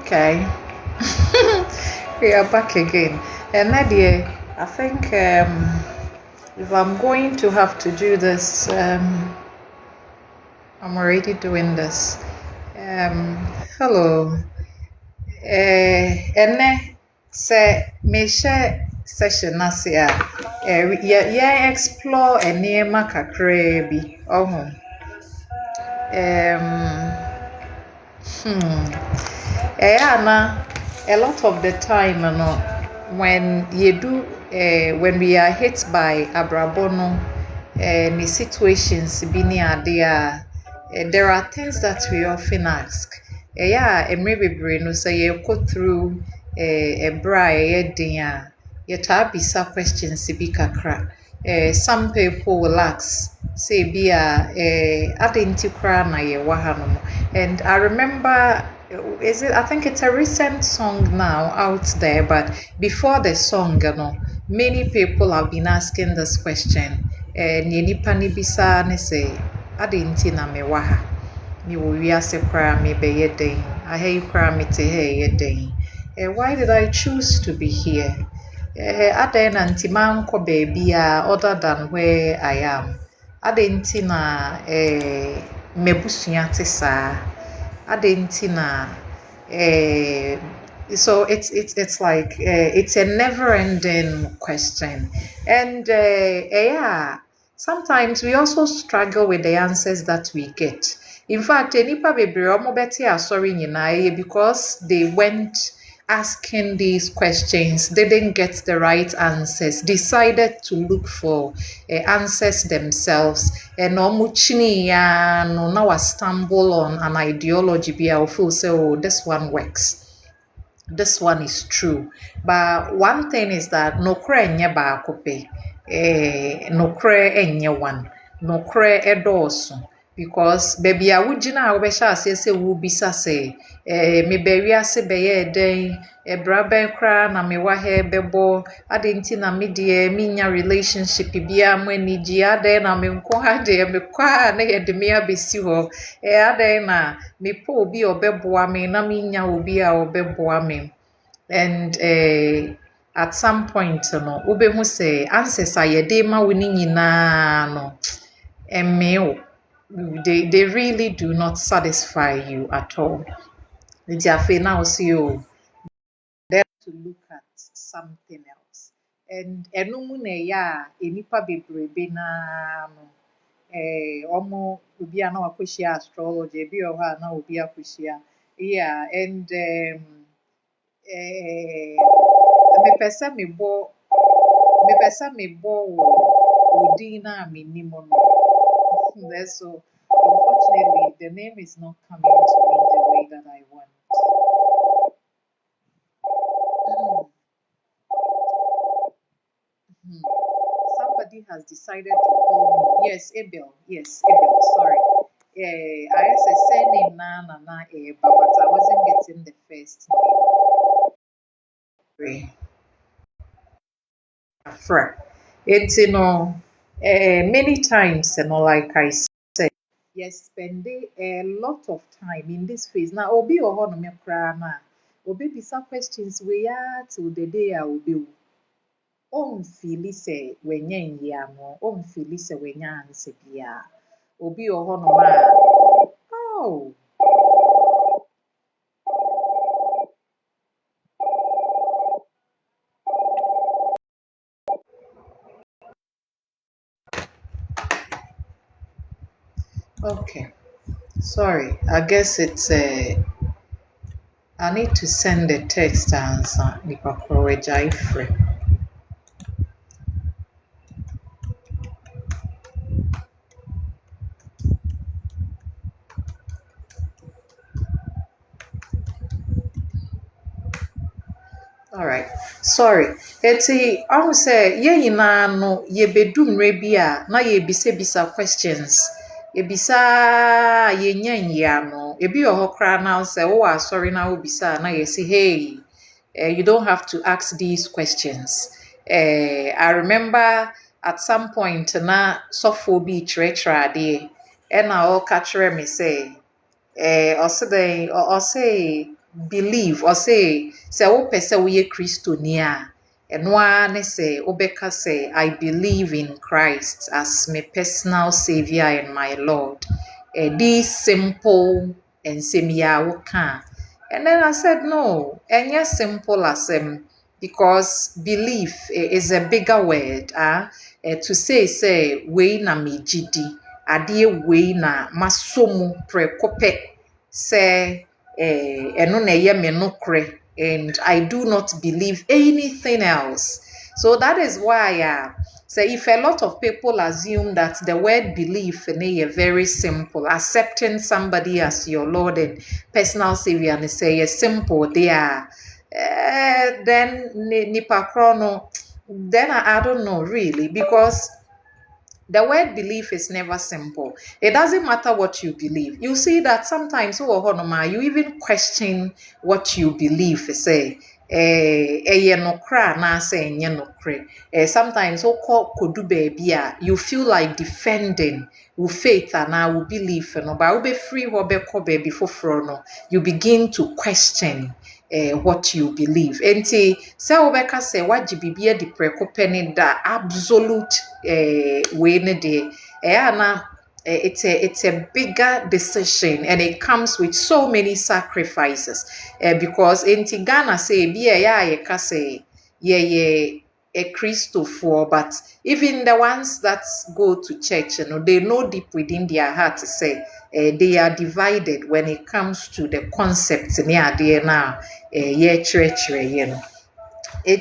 Okay, we are back again. And Nadia, I think if I'm going to have to do this, I'm already doing this. Hello. Ene se me share session nasi a yeah explore enema kakra bi. Oh. A lot of the time, when when we are hit by abrabono, the situations being there are things that we often ask. Maybe brain say you go through a bra dia, you bisa questions be kakra. Some people will ask, say be adinti kra na ye wahanom. And I remember, I think it's a recent song now out there, but before the song, many people have been asking this question. Nipa ni bisa ne say, adinti na me waha. Me wo wiase kra me be yeden. Ahe kra me te he yeden. Why did I choose to be here? Adɛn na nti mankɔ baabi other than where I am. Adɛn nti na m'abusua te saa. Adɛn nti na so it's like it's a never-ending question, and sometimes we also struggle with the answers that we get. In fact, enipa bebree omo beti asori nyinaa because they went asking these questions, didn't get the right answers, decided to look for answers themselves, and omuchini ya no now stumble on an ideology be feel say, oh, this one works, this one is true. But one thing is that no kre enye baako pe, no kre enye one, no kre edoso. Because baby a wugina a wobɛhyɛ aseɛ sɛ wobisa sɛ me bawiase bɛyɛ dɛn ɛbra bɛn koraa na mewɔ ha bɛbɔ ade nti na me deɛ menya relationship biara mo ani gye adɛn na me nko ha deɛ mekɔ a na yɛde me abɛsi hɔ adɛn na mepɛ obi a ɔbɛboa me na menya obi a ɔbɛboa me. And at some point no wobɛhu sɛ answers a yɛde ma wo ne nyinaa no ɛmmee they really do not satisfy you at all. Now see you there to look at something else. And enumune ya enipa bebrebe na no omo obi ana wakoshia astrology ebi oha na obi akoshia. Yeah, and me pesa me bo odi na me nimo no. So unfortunately, the name is not coming to me the way that I want. Somebody has decided to call me. Yes, Abel. Yes, Abel. Sorry. I asked a surname na Eba, but I wasn't getting the first name. Afra. It's many times, like I said, yes, spend a lot of time in this phase. Now, obi oho no me kra na obi bisa questions we are till the day I will be. Omfili sɛ wanya nyiamo, omfili sɛ wanya ansa bia. Obi oho no ma. Oh. Okay. Sorry. I guess it's I need to send a text answer. Nipa Kroweja Ifre. All right. Sorry. Eti I say ye nyinaa no ye bedum bi a na ye bisa questions. Ye bisa ye nya no. Ebi oho kra na say wo asori na wo bisa na ye say hey, you don't have to ask these questions. I remember at some point na sofo bi kyerɛkyerɛ adeɛ ɛna ɔka kyerɛ me say ɔse believe or say wo pese wo ye Christoni a eno a ne say obeka say I believe in Christ as my personal savior and my Lord. This simple and semia can. And then I said, no, and yes, simple as because belief is a bigger word. To say, we na me jidi, adie we na masomu prekope, say, eno na ye me nokre, and I do not believe anything else. So that is why, say if a lot of people assume that the word belief is very simple, accepting somebody as your Lord and personal savior and say it's simple, they are then nipa krono, then I don't know really, because the word belief is never simple. It doesn't matter what you believe. You see that sometimes you even question what you believe. Say, sometimes you feel like defending your faith and our belief. But free before you begin to question what you believe. Enti se obeka se waji bibia di preko peni da absolute way ne de it's a bigger decision and it comes with so many sacrifices because enti Ghana say bia ye ka say ye a Christopher, but even the ones that go to church, they know deep within their heart to say they are divided when it comes to the concepts near there now. It's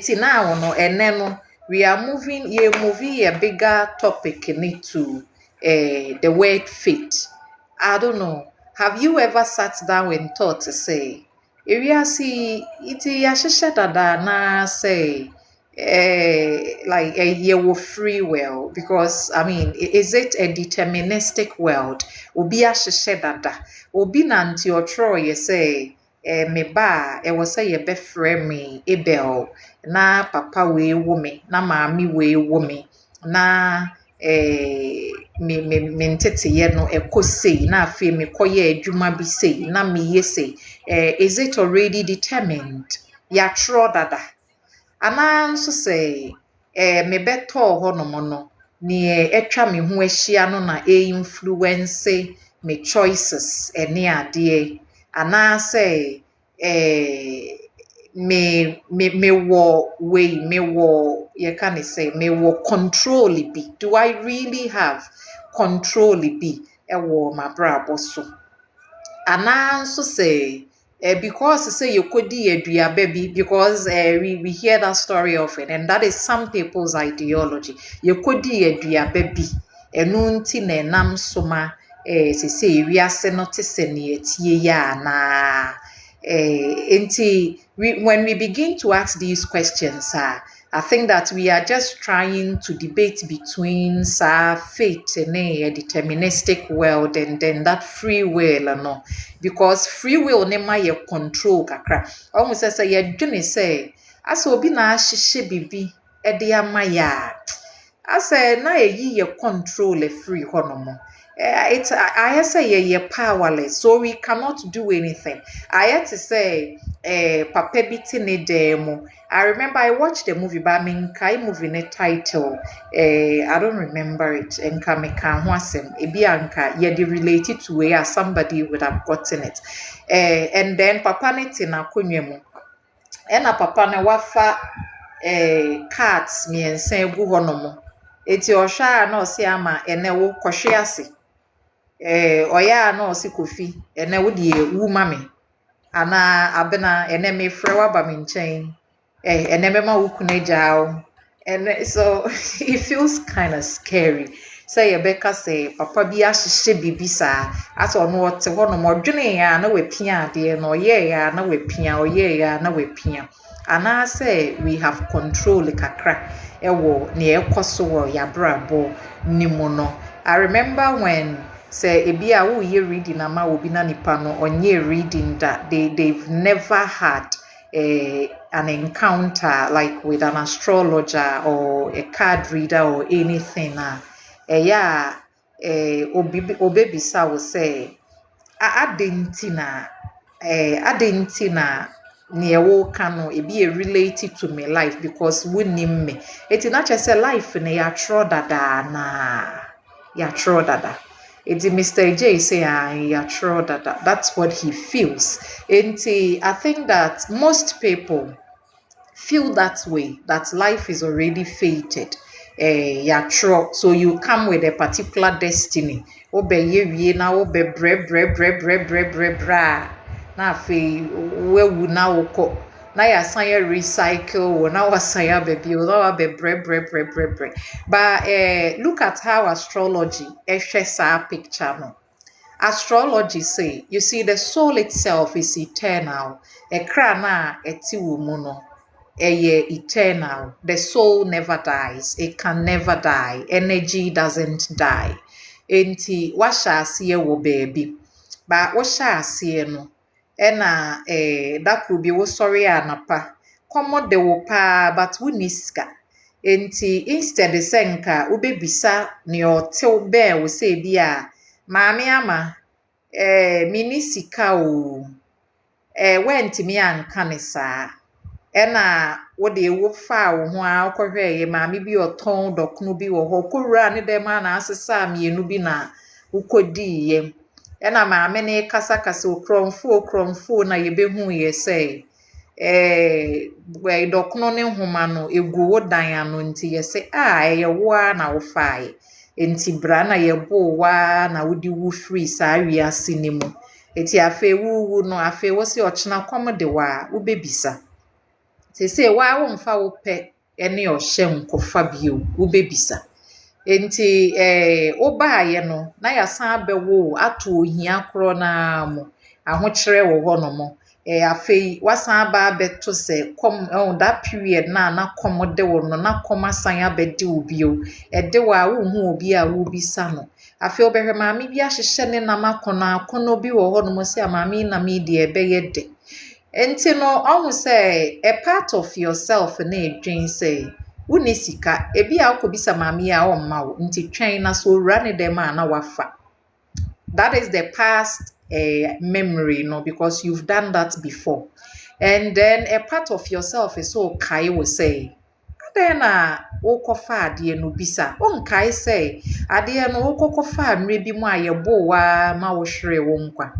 now, and then we are moving a bigger topic into the word faith. I don't know. Have you ever sat down and thought to say, if you see it, na say, like a year free will? Because I mean, is it a deterministic world? Obi dada. Obi nanti otro ye say. Me ba say ye befre me Abel na papa we woman na maami we woman na me ntete ye no sei na afi me koye adwuma bi sei na me ye sei. Is it already determined? Ya tro dada ana nso say me beto ho no mo no ne etwa me ho ahia no na influence me choices ene ade ana say me wo way me wo you can say me wo control be. Do I really have control be wo my brabo so ana nso say because say you could baby because we hear that story often and that is some people's ideology. You could baby enunti na nam soma say we are not na when we begin to ask these questions, I think that we are just trying to debate between faith and a deterministic world and then that free will, because free will nema ye control kakra. Almost as a ye say, as obi na shishe bibi edi amaya. I say na ye control a free honomo. I say you're powerless, so we cannot do anything. I had to say, Papa Bitini demo. I remember I watched the movie, but I mean, movie in a title. I don't remember it. And Kameka Wasem, Ebianka, yet related to where somebody would have gotten it. And then Papa Netina Kunyemu. And a Papa na wafa cards me and say Guhonomo. It's your sha no see ama ene wo kwhwe ase oya na osi kofi ene wo de wu mame ana abena ene me frewa ba me nchen ene me ma wo kuna jao and so it feels kind of scary. Say Rebecca say papa bi ahihye bibisa aso no wote ho no modwene ya na wapia ade no ye ya na wapia oye ya na wapia ana say we have control kakra ewo ne ekoso wo ya brabo nimu no. I remember when say ebia wo ye reading ama obi na nipa no onye reading that they've never had an encounter like with an astrologer or a card reader or anything obebisa will say adentina adenti na near wo kano e be related to my life because wouldn't me. It's not just a life in a tro dada na ya tro dada. It's Mr. J say ya tro dada. That's what he feels. And I think that most people feel that way, that life is already fated. Yeah, true. So you come with a particular destiny. Obe ye na obe bre. Na fe we na woko. Na ya sanya recycle wo na wasanya baby wo na be bre. But look at how astrology shares our picture no. Astrology say, you see, the soul itself is eternal. Ekra na eti wo mu no. Eternal. The soul never dies. It can never die. Energy doesn't die. Enti washa asiye wo baby. Ba washa asiye no. Ena that could be wo sorry anapa. Komo de wo pa but wo niska. Enti instead senka ube bisa ni otil be wo say bia maame ama mini sika o wentimi anka ne saa. Ena wode ewo fa wo ho a okwohwe ye maame bi oton dokno bi wo ho kowura ne dem na asesa mienu bi na ukodi ye. Ena maame ne kasa okromfo na ye behu ye say we dokno ne homa no egu wo dan ano nti ye say ye wo a na wo fa ye enti bra na ye bo wa na wodi wu free sa wiase ne mu enti afa wu no afa wo se ochena kom de wa wo bebisa. Say why won't fa pe any or shem kofa bio ubebisa. Enti oba ye no na ya san bewo ato ohia kro na mo ahokyere wo ho no mo afei wasan ba beto se kom that period na kom de wo no na kom asan abedi obio de wa wo hu obi a wo bisa no afei obehwe maami bi ahyehye ne na makono bi wo ho no mo se maami na mi de ebeye de. Enti no almo say a part of yourself na edwin say woni sika ebi a akobisa maami a o ma wo nti twen na so run dem na wafa. That is the past memory no because you've done that before. And then a part of yourself is so kai will say then wokofa ade no bisa on kai say ade no wokofa mre bi mu ayebo wa ma wo hwere wo nkwa.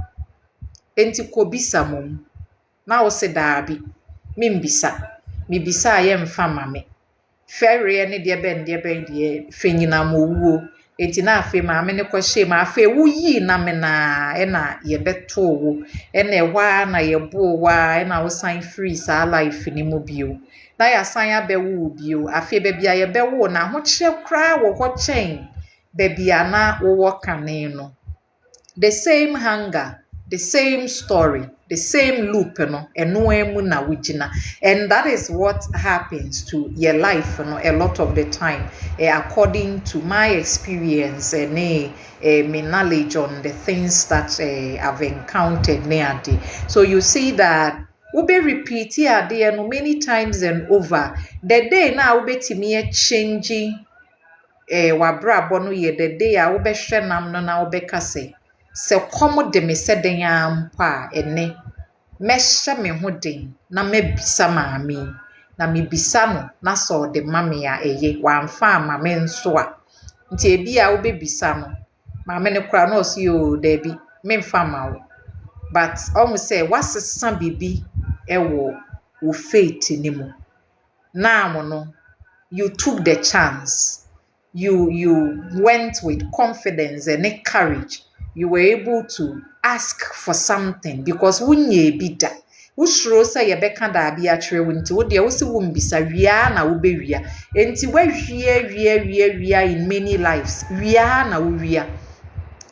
Enti ko bisa mom na wo se daabi mimbisa mibisa ye mfa mame fere ne de ben de fenyina mowuo enti na afi mame ne kwahye ma afi wuyi na me na ye beto wo ene wa na ye bo wa na wo san free sa life ni mo bio na ya san ya bewu bio afi be bia ye bewo na ho kire kra wo ho chen be bia na wo kane no. The same hunger, the same story, the same loop, and that is what happens to your life, a lot of the time, according to my experience and my knowledge on the things that I've encountered near. So you see that we be repeat here many times and over. The day now we be me changing wabra bono ye the day I will be shenam no na we kase. Se komo de me se den ampa ene mesha me ho den na mebisa maami na mebisa no na so de mame ya eye wamfa mame nso a nti ebi a wo bebisa no mame ne kura no si o da bi memfa mawo but almost say wasesa bibi ewo wo faith ni mu na mo no you took the chance you went with confidence and courage. You were able to ask for something because wunye bida. Ushro say ye beka da bi atwe wunti wo de wo se wo mbisa wia na wo be wia. Enti wa wia in many lives. Wia na wo wia.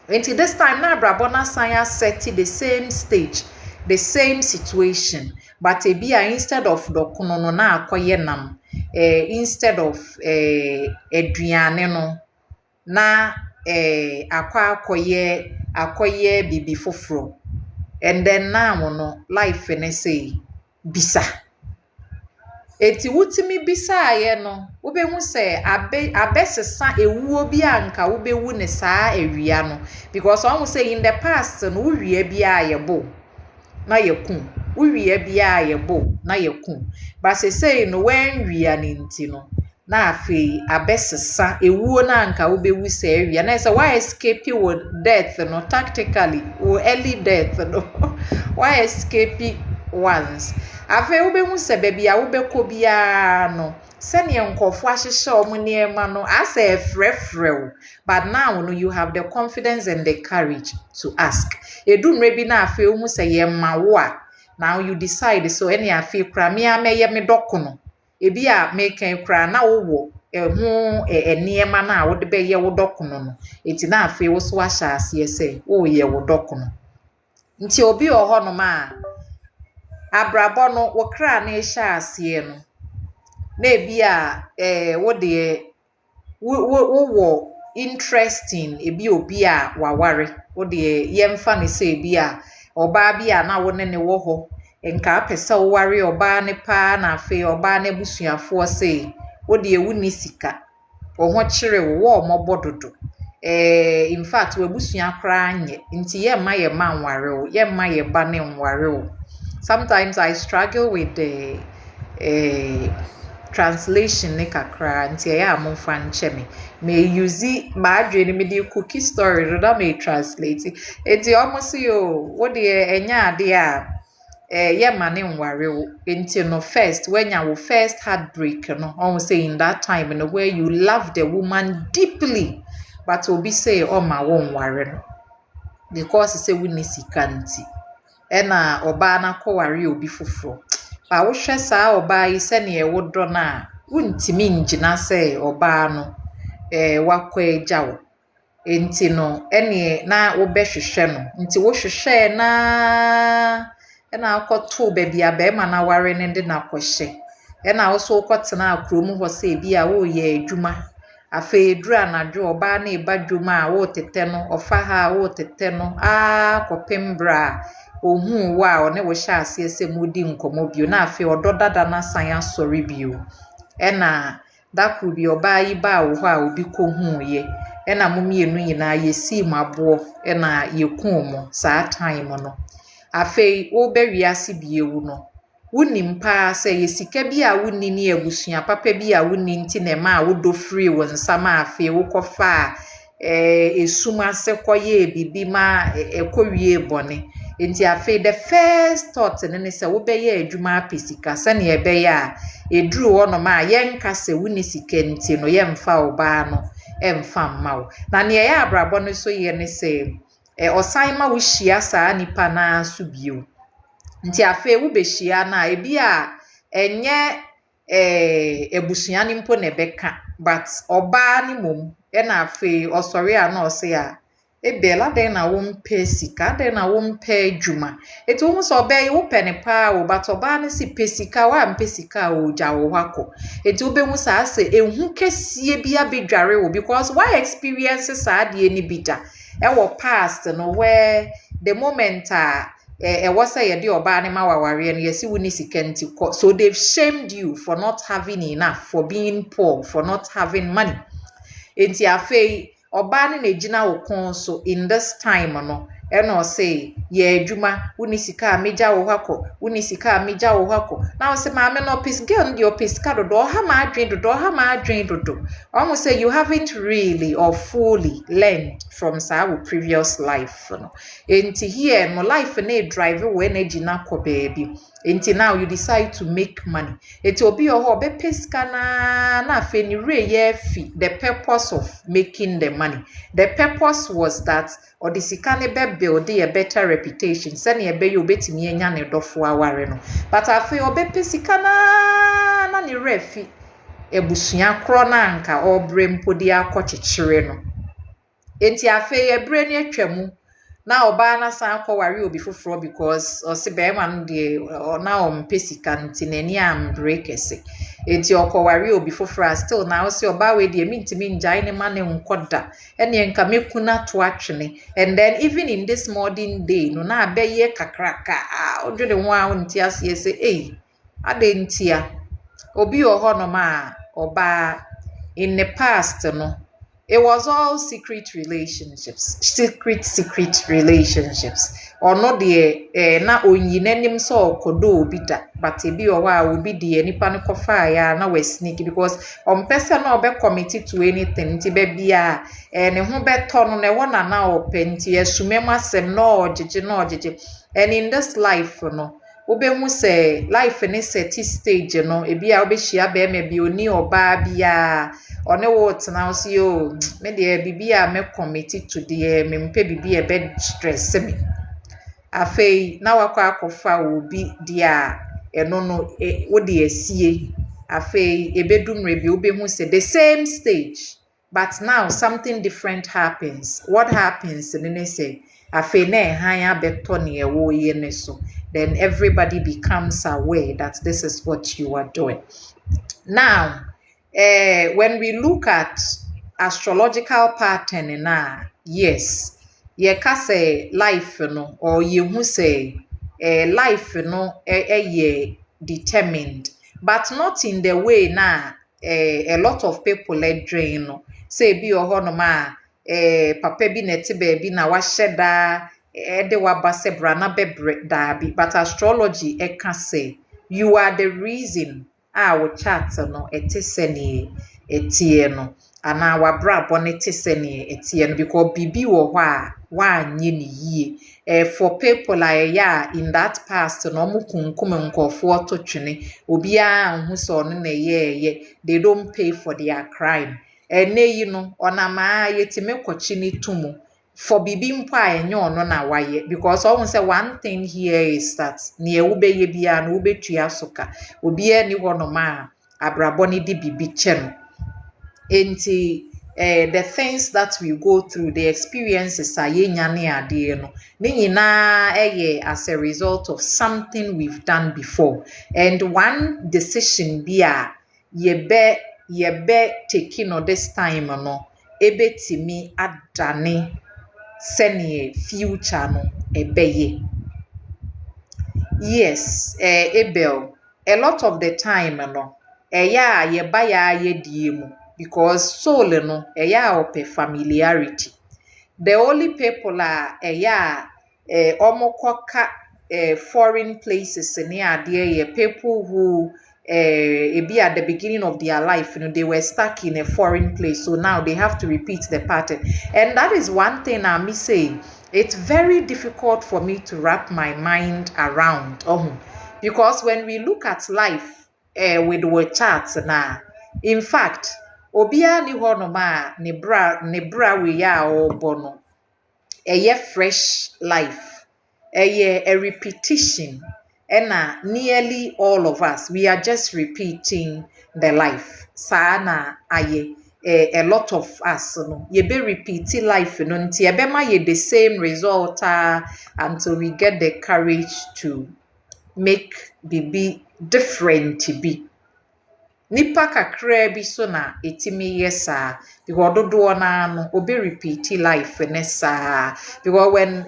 Enti this time na brabona sanya set the same stage, the same situation. But ebia instead of dokuno no na akoye nam, instead of aduane no na akoye bibi foforo. And then now no life ne say bisa eti wutimi bisa aye no wo be hu say abesesa ewuo bi anka wo be wu ne saa ewia no because one say in the past no wia bi aye bo na yeku uwie bia yebo na yeku ba sesei no wan wia ne nti no na afi abesesa ewuo na anka wo bewu se awia na say why escape wo death no tactically wo early death no why escape once afi wo behu se bebia wo beko bia no sene nkofo ahyehye omuniema no asa efrefrew but now no you have the confidence and the courage to ask edumre bi na afi wo hu se yemma wo a now you decide so any afi kra me ameye me dokono ebi a meken kra na wo ehu eniema na wo de be ye wo dokono no enti na afi wo so ahya ase ese wo ye wo dokono nti obi oho no ma abrabo no wo kra na ehya ase no na ebi a wo de wo interesting ebi obi a waware wo de yemfa ne se ebi a oba bi a na wo ne wo ho nka apesa wo ware oba ne pa na afi oba na busuafo se wo de ewu ni sika wo ho kire wo omobododo in fact we busua kra anye nti ye ma ye man ware wo ye ma ye ba ne nware wo sometimes I struggle with the translation ne kakra nti ya amfa nche me use ma adwene me di cookie story no da me translate enti almost yo wo de enya ade a ye ma ne nware wo enti no first when you first heartbreak no I say in that time no where you love the woman deeply but obi say o ma wo nware no because say we ni sikanti ena oba na koware obi foforo ba wo hwe saa oba yi se ne wo do na wuntimi ngina se oba no wakwa ejawo enti no ene na wo behwehwe no nti wo hwehwe na ena akoto baby abema na ware ne de na kohye ena wo so kotena akrom ho se bia wo ye adwuma afa edru anadwo oba na eba dwuma a wo tete no ofa ha wo tete no kopembra ohun wa one wo hya ase ese mudi nkomo bio na afi ododada na san asori bio ena dakru bi oba yi ba wo ho a obi ko hu ye ena momienu nyina yesi mabo ena yekun mo saa time no afi wo be wiase biewu no wunim pa se yesika bi a wunni ni abusua papa bi a wunni nti na ma wo do free wo nsama afi wo kofa esuma se koye bibi ma ekowie bone enti afi the first thought ne se wo be ye adwuma apesika se ne ebe ya eduru wo no ma yenka se wuni sika nti no yemfa oba no emfa mmawo na ne ya abrabo no so ye ne se osan ma wo hia saa nipa na so bio nti afi wo be hia na ebi a enye ebusua ni mpo ne beka but oba ni mom na afi osori a na ose a ebela den na wo mpe sika den na wo mpe adwuma eti wo so be wo pene pa wo batoba ne si pesika wa mpe sika o ja wo hako eti wo be hu sa se ehu kesie bia bedware wo because why experiences sa de ni bida wo past no where the moment was say ye oba ne ma waware no yesi woni sika nti so they've shamed you for not having enough, for being poor, for not having money enti afei oba ne na wo kon so in this time no eno say ye adwuma woni sika meja wo hako woni sika meja wo hako now say ma me no pis girl ndi opiska do ha ma adwen do almost say you haven't really or fully learned from our previous life no enti here no life na drive wo energy na ko baby enti now you decide to make money eti obi oho be peska na afi ni re ye fi the purpose of making the money. The purpose was that or the sika ne be build a better reputation sene ebe ye obetimi anya ne dofo aware no but afi obe pesika na ne refi ebusua kro na anka obre mpodi akochichire no enti afi ebre ne atwamu na oba na san akọware obi foforo because o se be man de na o mpesika ntinani am breakese enti okọware obi foforo still na o se oba we de mintimi njai ne mane nkoda ene nka mekuna to atwene and then even in this modern day no na abeye kakraka odwede ho a nti ase se ade ntia obi oho no ma oba in the past no it was all secret relationships, secret relationships. Or not the na onyinanim so kodo obi da, but ebi o wa obi de nipa no kofa ya na we sneak because person na obe committed to anything nti be bia ne ho beto no na wona na openti esumema sem no ojeje. And in this life no wobɛhu sɛ life ne seti stage no ebi a wobɛhyia bɛrima bi oni ɔbaa bia ɔne wo tena wo si o me de bibia me committed to de me mpe bibia be stress me afei na wakɔ akɔfa obi dia ɛno no wo de asie afei ebedumre bi wobɛhu sɛ the same stage but now something different happens. What happens ne say afei na ɛhan abɛtɔ ne ɛwɔ yɛ ne so. Then everybody becomes aware that this is what you are doing. Now, when we look at astrological pattern, yes, ye ka say life no, or you who say life no, ye determined, but not in the way na a lot of people drain no. Say bi oho ma papa bi neti baby na wa sheda de wabase brana bebre dabi, but astrology can say you are the reason our chat no etiseni etieno and our brabo netiseni etieno because bibi wo wa nye ni for people like in that past no mu kunkum nkofo to twene obi a hu so no na ye they don't pay for their crime you know onama yetime kochi ni tumu for bibi mpo a enye ono na waye because almost say one thing here is that ne ewubeye bia na ubetua soka obi ani wono ma abrabo ni di bibi chen enti the things that we go through the experiences ayenya ne ade no ne nyina as a result of something we've done before and one decision bia yebe taking on this time no ebetimi adane senior future no ebeye. Yes, Abel, a lot of the time no ye buy ye diemu because soul no ope familiarity. The only people are omokoka foreign places near there people who be at the beginning of their life, they were stuck in a foreign place, so now they have to repeat the pattern. And that is one thing I'm saying. It's very difficult for me to wrap my mind around. Because when we look at life with our charts now, in fact, obia ni honoma ni bra we ya obono. Fresh life. A repetition. And nearly all of us, we are just repeating the life. Sana aye a lot of us no ye be repeating life no nti ebe ma ye the same result until we get the courage to make bibi different to be. Nipa kakra bi so na etimi yesa because dodo na no obi repeat life nessa because when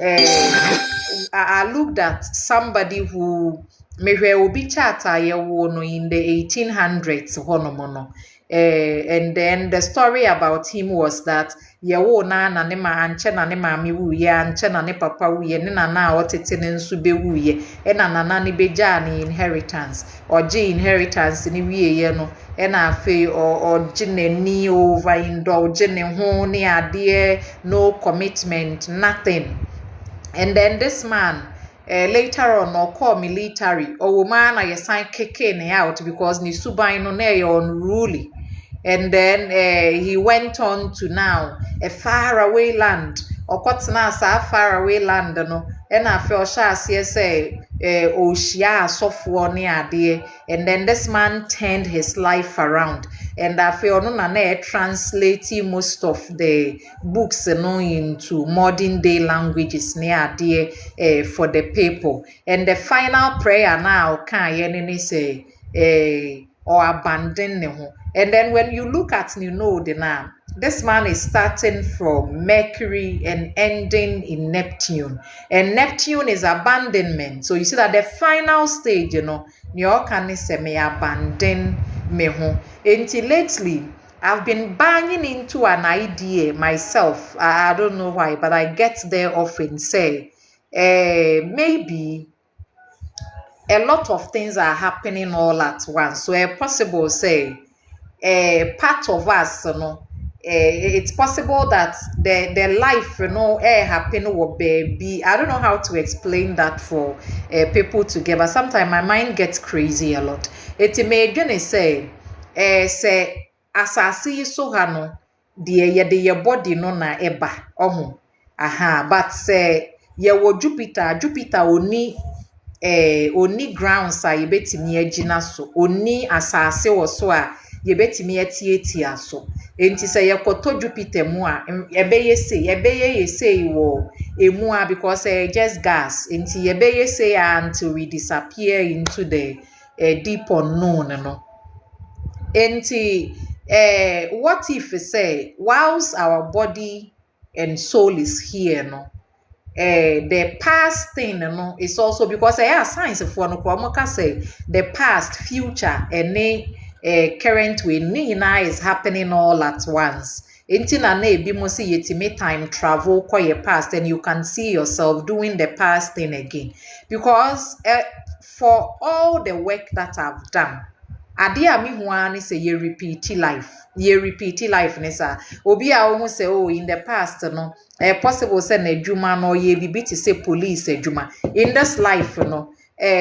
I looked at somebody who mehwe obi chart ayewo no in the 1800s honomono and then the story about him was that yewo na ne ma anche na ne ma mi wuye anche na ne papa wuye ne na otete ne nsu be wuye e na ne beja ni inheritance oje inheritance ni wiye ye no e na afi oje ni overindulge ne ho ne ade no commitment nothing. And then this man later on or call military or man I sign kicking out because ni subai no na unruly. And then he went on to now a faraway land or kotna sa faraway land no and I feel say oshia sofo ni ade and then this man turned his life around and I feel no na translating most of the books into modern day languages ni ade for the people. And the final prayer now can yenini say or abandon ne. And then when you look at the now, this man is starting from Mercury and ending in Neptune. And Neptune is abandonment. So you see that the final stage, you can say me abandon me home. Until lately, I've been banging into an idea myself. I don't know why, but I get there often. Say, maybe a lot of things are happening all at once. So, possible say, part of us, it's possible that the life, happen will be. I don't know how to explain that for people together. Sometimes my mind gets crazy a lot. It may say, say, as I see so hano, the body no na eba, aha, but say, Jupiter oni grounds a yebetimi agina so oni asase wo so a yebetimi atietia so enti se yekoto Jupiter mu a ebeye say wo emu a because just gas enti yebeye say until we disappear into the deep unknown no enti what if say whilst our body and soul is here no the past thing is also because science for no say the past, future, and current way is happening all at once. Intina na ebi mo say yetime time travel kwa your past and you can see yourself doing the past thing again because for all the work that I've done ade a me ho ani say ye repeat life nessa obi a wo say oh in the past no possible say na adwuma no ye bibi to say police adwuma in this life no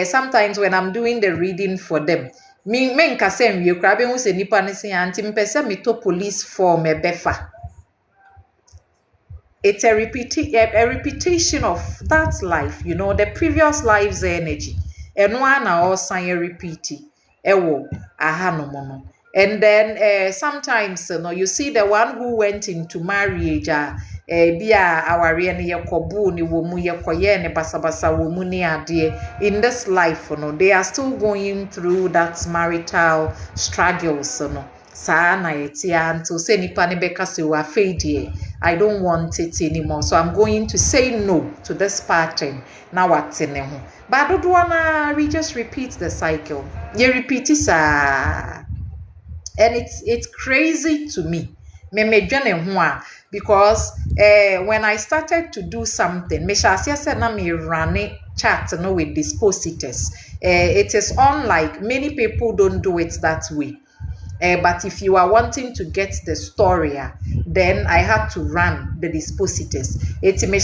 sometimes when I'm doing the reading for them me nka say nwie kra be hu say nipa ne say anti mpese me to police form ebefa. It's a repetition of that life, the previous life's energy. And one also repeat ewo ahanomono. And then sometimes you see the one who went into marriage bia aware ne yekobu ni wo mu yekoye ne basabasa wo mu ni ade in this life they are still going through that marital struggles saa na yetia until say nipa ne beka se wa fade I don't want it anymore so I'm going to say no to this pattern na wate ne ho but dodoana we just repeat the cycle you repeat it and it's crazy to me me dwene ho a because when I started to do something me sha say na me run chat no with dispositors it is unlike many people don't do it that way. But if you are wanting to get the story, then I had to run the dispositors. It's me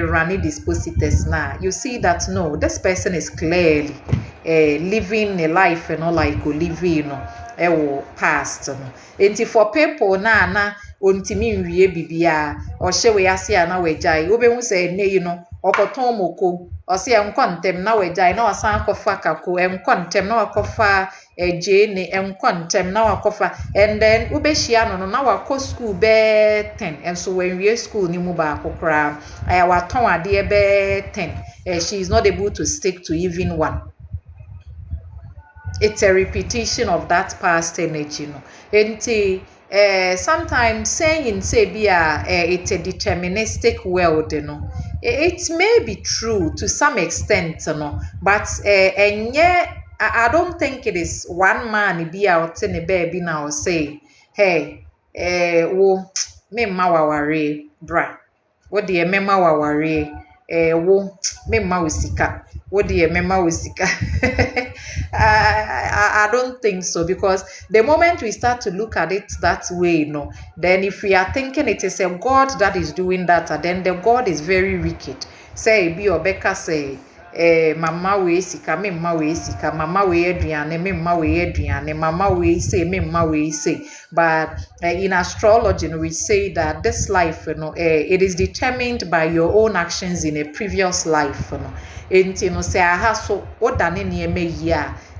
running dispositors now. You see that no, this person is clearly living a life like living past. And for people na ontimi nwie bibia o hyewe ase ana wejai obehu say ne okoton moko o se enkontem na wejai na osan akofa kako enkontem na wakofa eje ne enkontem na wakofa and then ubehia no na wako school be 10 and so when we school ni mu ba akokra aya waton ade be 10 she is not able to stick to even one. It's a repetition of that past energy sometimes saying say it's a deterministic world it may be true to some extent but I don't think it is one man be out in a baby now say hey wo me ma waware bra what the mema waware wo me ma usika what the mema usika I don't think so because the moment we start to look at it that way then if we are thinking it is a God that is doing that then the God is very wicked say be obeka say mama we sika me mama we sika mama we aduane me mama we aduane mama we say me mama we say but in astrology we say that this life it is determined by your own actions in a previous life say aha so odane nieme yi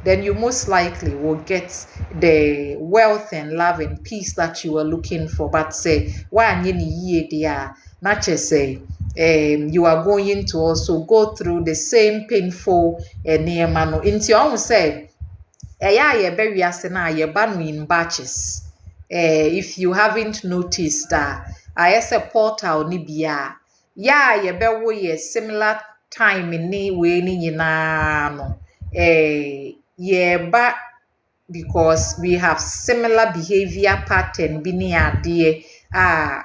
then you most likely will get the wealth and love and peace that you are looking for but say why anye ni yie dia na say you are going to also go through the same painful niyama no nti on say ye be wiase na ye ba no in batches if you haven't noticed that I as a portal ni bia ye be wo ye similar time ni we ni nyina no ye ba because we have similar behavior pattern bi ne ade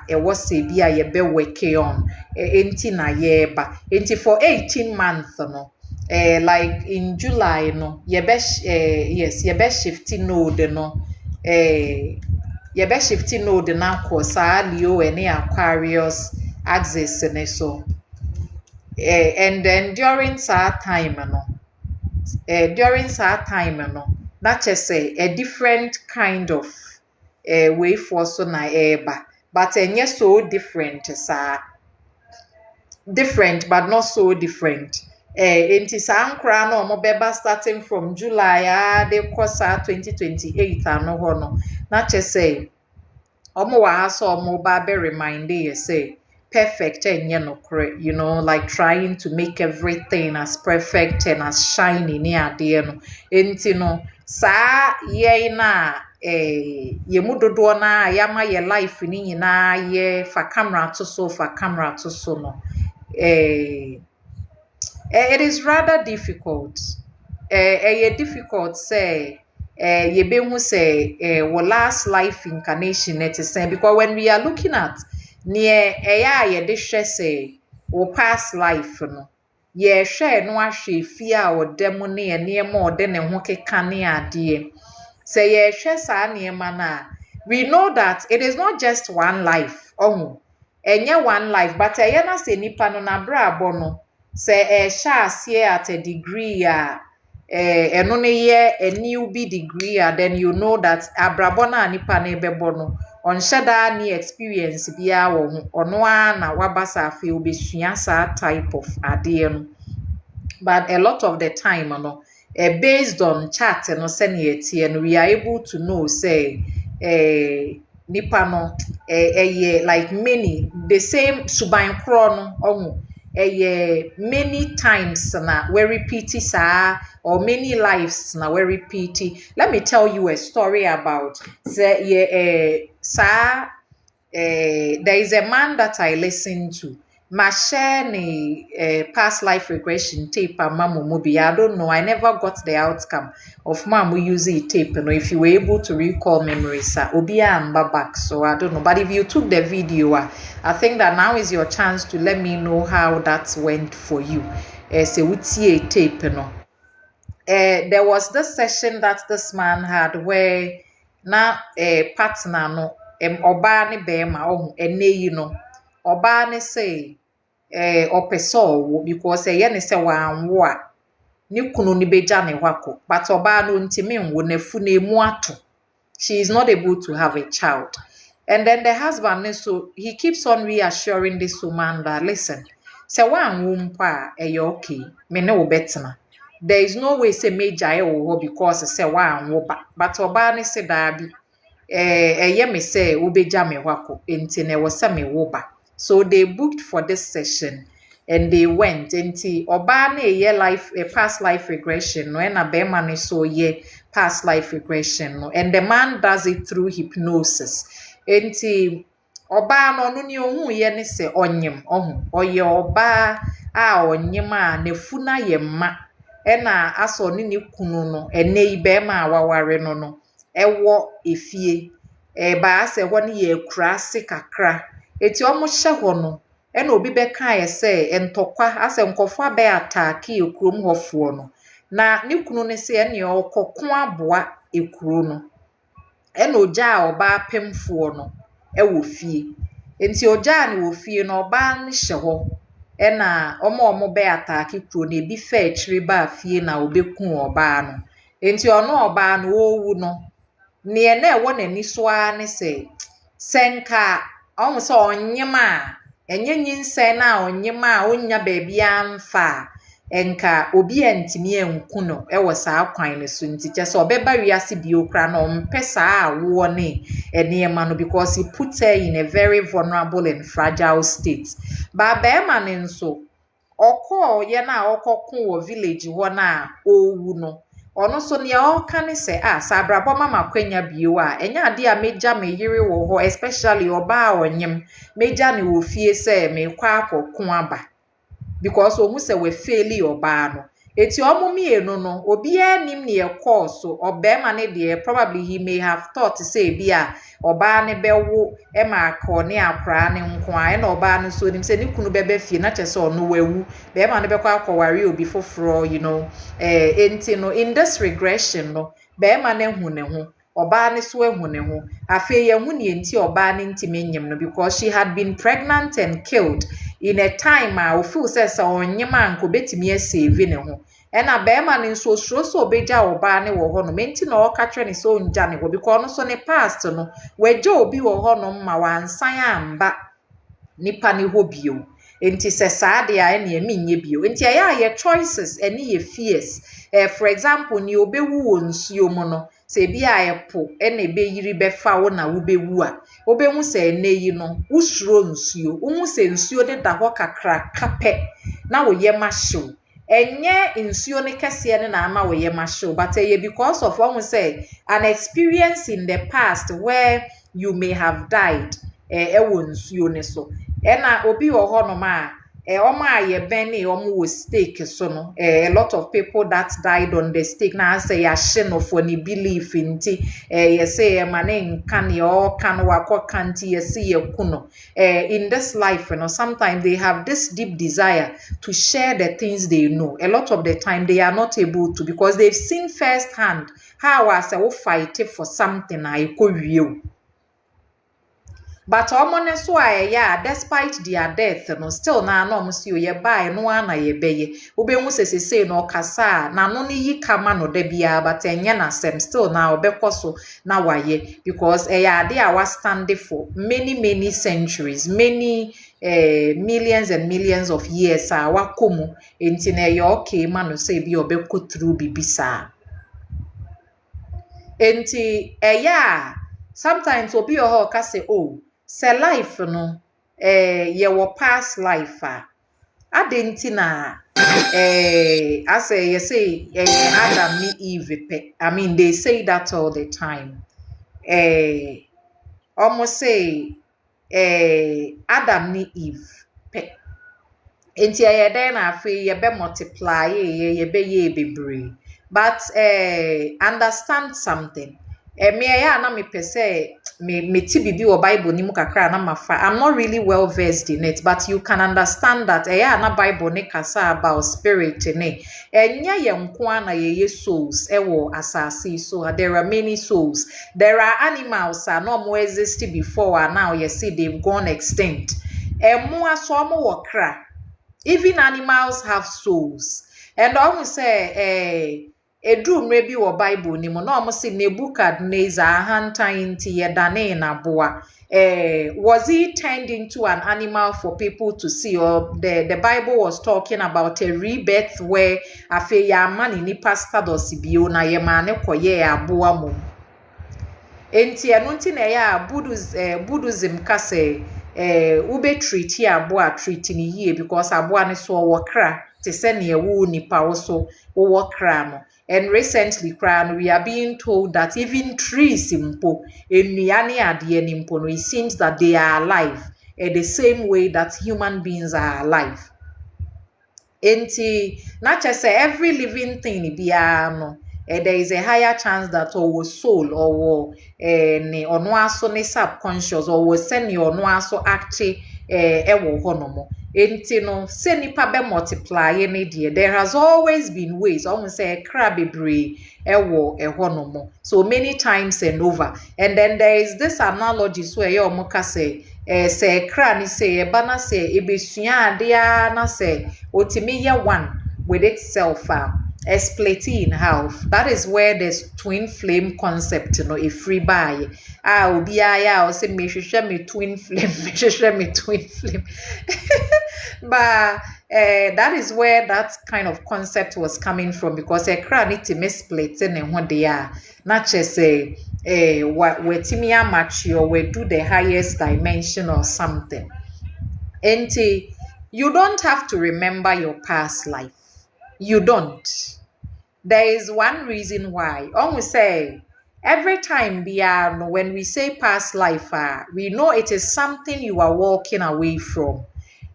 e was say bi a ye be working on enti na ye ba enti for 18 months no like in July no ye be yes ye be shifting node no ye be shifting node na ko sa Leo and Aquarius axis ne so and then during that time no that just say a different kind of way for so na eba but yes so different different but not so different enti sa nkra no mo beba starting from July de course 2028 ano ho no na just say omo wa so omo ba be remind you say perfect and you know, like trying to make everything as perfect and as shiny near the no enti no sa ye na ye mudodo na yama ye life ni nyina ye fa camera to so no it is rather difficult difficult say ye be hu say our last life incarnation it is saying because when we are looking at near ye de hwe say our past life no ye hwe no ahwe fi a odem ne ne ma ode ne ho keka ne ade say ye hwe sa ne ma na we know that it is not just one life enye one life but ye na say nipa no na bra abo no say here at a degree eno ne ye a newbie degree then you know that abrabo na nipa na ebebo no on shada ni experience bia wo ho ono na wabasa afi obesua sa type of ade no but a lot of the time no based on chat no senior and we are able to know say nipa no like many the same suban kro no many times na we repeat or many lives na we repeat. Let me tell you a story about say there is a man that I listen to. Ma share past life regression tape mamu mubi. I don't know. I never got the outcome of mamu using tape. You know, if you were able to recall memories, obia and back. So I don't know. But if you took the video, I think that now is your chance to let me know how that went for you. Say utie tape, you know. There was this session that this man had where na partner no oba ne bema ene yi no oba ne say opeso because ye ne say wanwo a ne kunu ni beja ne hwako but oba no ntimi nwo nafu na emu ato. She is not able to have a child. And then the husband so he keeps on reassuring this woman that listen, say wanwo mpa okay me ne wo betena. There is no way say major because say wanwo but oba ne say dabi me say ubeja me wako enti ne wo say me wo ba. So they booked for this session and they went enti oba na life past life regression no na be man so past life regression no and the man does it through hypnosis enti oba no ni ohun ye ne se onyem oye oba a onyem a nefu na ye ma na aso ni kunu no ene ibe ma awaware no ewo efie ba ase ho ne ye krase kakra eti omo hye ho no na obi be kan ye se entokwa ase nkofo abe atake ekrom hofo no na ne kunu ne se ene okokko aboa ekuru no na oja oba pemfo no ewo fie enti oja ne wo fie no oba ne hye ho na omo be atake kuro na ebi fa akire ba fie na obekun oba no enti ono oba no owu no ne na ewo nani so a ne se senka omo so onyema enye nyinse na onyema onya ba bia mfa enka obi antimi enku no ewo saa kwan ne so nti che so obeba wiase bi okra na ompesa awo ne enema no because he put her in a very vulnerable and fragile state ba be man nso okọ ye na okọkun wo village ho na owu no ono so ne o kan se sabrabo mama kwanya biwo enya ade a meja me yiri wo ho especially oba onyem meja ne wo fie se me kwa akokun aba because omu se we faili oba no eti omo mienu no obi anim ne ekọ so obema ne de probably he may have thought say bia oba ne bewo e ma akọ ne akra ne nko a na oba no so nim se ne kunu bebe fie na chese ono wawu bema ne bekọ akọware obi foforo enti no in this regression no bema ne hu ne ho oba ne so ehu ne ho afi ye hu ne enti oba ne ntimi nyem no because she had been pregnant and killed in a time a feel say onyem anko betimi asave ne ho ena bema ne nso suro so obeja oba ne wo ho no menti na o ka tre ne so nja ne ho because no so ne past no weja obi wo ho no ma wansan amba nipa ne ho bio enti se saade a ene eminye bio enti ye choices ene ye fears for example ni obewu onsuo mo no se bia epo ene beyiri befa wo na wo bewu a obehu se ene yi no usuro nsuo uhu se nsuo de da ho kakra kape na wo ye mahyew enye nsuo ne kese ne na ama wo ye mahyew but because of one say an experience in the past where you may have died ewo nsuo ne so ena obi wo ho no ma oma ye beni omo wo stake so no a lot of people that died on the stake na say ya shino for ni belief inti ye say mane kan ye o kan wa ko kanti ye see ye kuno in this life sometimes they have this deep desire to share the things they know. A lot of the time they are not able to because they've seen firsthand how as a fight for something I ko wieu. But omone so despite their death no still na no see ye buy no na ye beye obehu sesese no kasa na no ni yi kama no da bia but enye na sem still na obekoso na waye because ade a was stand for many centuries many millions and millions of years a wakomu enti na ye okay ma no say bi obeko through bibisa enti sometimes obi o ka say oh say life no ye wo past life adenti na I say you say Adam ni Eve pe. I mean they say that all the time almost say Adam ni Eve pe enti den afi ye be multiply ye be ye bebre but understand something me na me pese me ti bibi o Bible ni mu kakra na mafa. I'm not really well versed in it but you can understand that na Bible ne kasa about spirit ne enya ye nko na ye souls ewo asase so there are many souls. There are animals no more exist before and now you see they've gone extinct. Emu aso mo wokra. Even animals have souls. And I will say Edru mrebi wo Bible ni mo na omo se Nebukadnezar ahantan nti ye dane na boa was he turned into an animal for people to see or the Bible was talking about a rebirth where afi ya mani ni pastor dosibio na ye ma ne koye aboa mo enti eno nti na ya Buddhism ka say ube treat ya aboa treat ni yie because aboa ne so wokra te se ne ewu nipa wo so wokra no. And recently, we are being told that even trees impo, it seems that they are alive in the same way that human beings are alive. Enti, not just every living thing there is a higher chance that our soul or no aso ne subconscious or will send your no aso active ewo honomo. Enti no se nipa be multiply ne die there has always been ways almost say crab bebre ewo ehonomo so many times and over. And then there is this analogy so e omoka say say kra ni say e bana say ebesua ade a na say otimi ye one with itself split in half. That is where this twin flame concept a free buy obi aya o say me hwehwe me twin flame but that is where that kind of concept was coming from because a crown it me split in ho dia na che say wetimi amature we do the highest dimension or something. And you don't have to remember your past life. You don't. There is one reason why. Almost say every time when we say past life, we know it is something you are walking away from.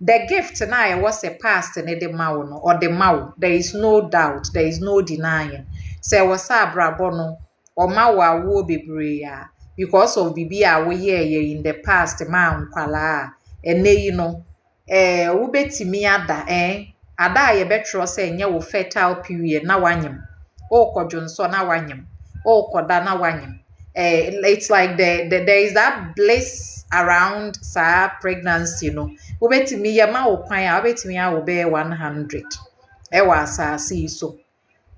the gift na was a past and the mao or the mao. There is no doubt, there is no denying. Say was a brabono or mawa wo bibria because of bibia we ye in the past ma nkwala ene yi no wobetimi ada ada ye betro say nya wo fertile period na wanyem o kodwonso na wanyem o koda na wanyem it's like there is that bliss around pregnancy wobetimi ye ma wo kwan a wobetimi a wo be 100 wa asase so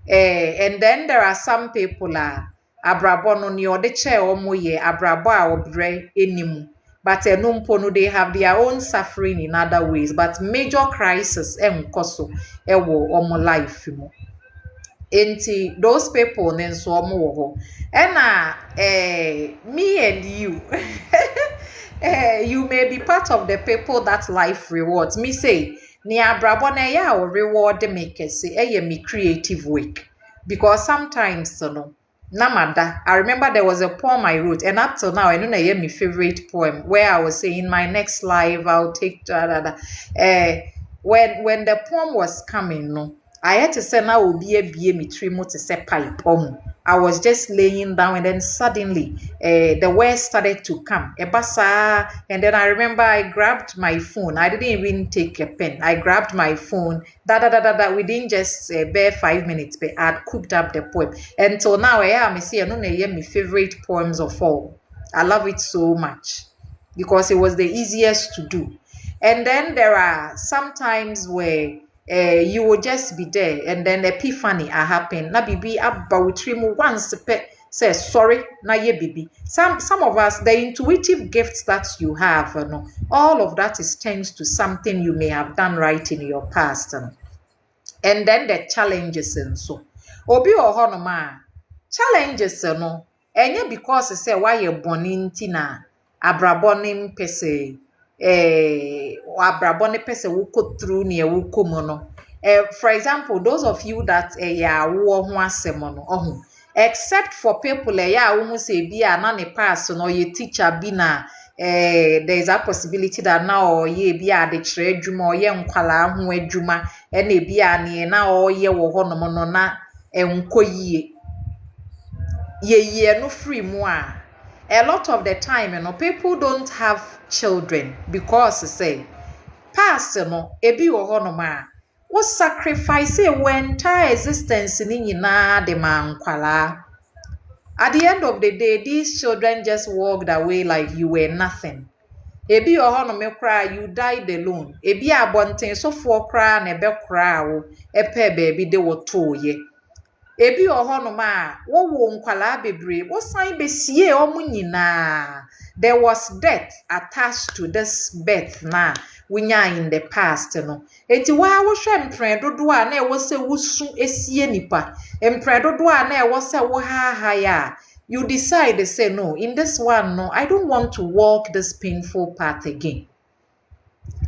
and then there are some people abrabo no ne ode che omoye abrabo a obre enimu but enumpo no they have their own suffering in other ways but major crisis enkoso ewo omo life mu enti those people nenso omo wo ho me and you you may be part of the people that life rewards me say ni abrabo na ya o reward make say me creative work because sometimes namada I remember there was a poem I wrote and up till now I know na my favorite poem where I was saying in my next life I'll take when the poem was coming I had to say now will be a me trimo to say pipe I was just laying down and then suddenly the words started to come. Ebasa, and then I remember I grabbed my phone. I didn't even take a pen. I grabbed my phone. Within just bare 5 minutes, but I had cooked up the poem. Until now, I see my favorite poems of all. I love it so much because it was the easiest to do. And then there are some times where you will just be there and then epiphany happen na bibi abawutrimu once say sorry na ye bibi some of us the intuitive gifts that you have all of that is thanks to something you may have done right in your past and then the challenges and so obi ohonoma challenges enye because say why you boni ntina abraboni mpese abrabone pese wo go through ne wo komo no for example those of you that ya wo ho asem no except for people ya wo say bia na ne pass no ye teacher bi na there is a possibility that now ye bia de kire adwuma ye nkwala ho adwuma na bia ne na ye wo ho no na enkoyie ye no free mu a lot of the time people don't have children because say past ebi wo honoma wo sacrifice entire existence ni nyina de mankwala at the end of the day these children just walked away like you were nothing ebi wo honoma kra you died alone ebi abonten so for kra na ebe kra wo epe baby de wo toye ebi ohonoma wo nkwala bebre wo san besie omunyina there was death attached to this birth na winya in the past enti wa wo hwe mpren dodo a na ewo se wusu esie nipa mpren dodo a na ewo se wo ha ya you decide to say no in this one I don't want to walk this painful path again.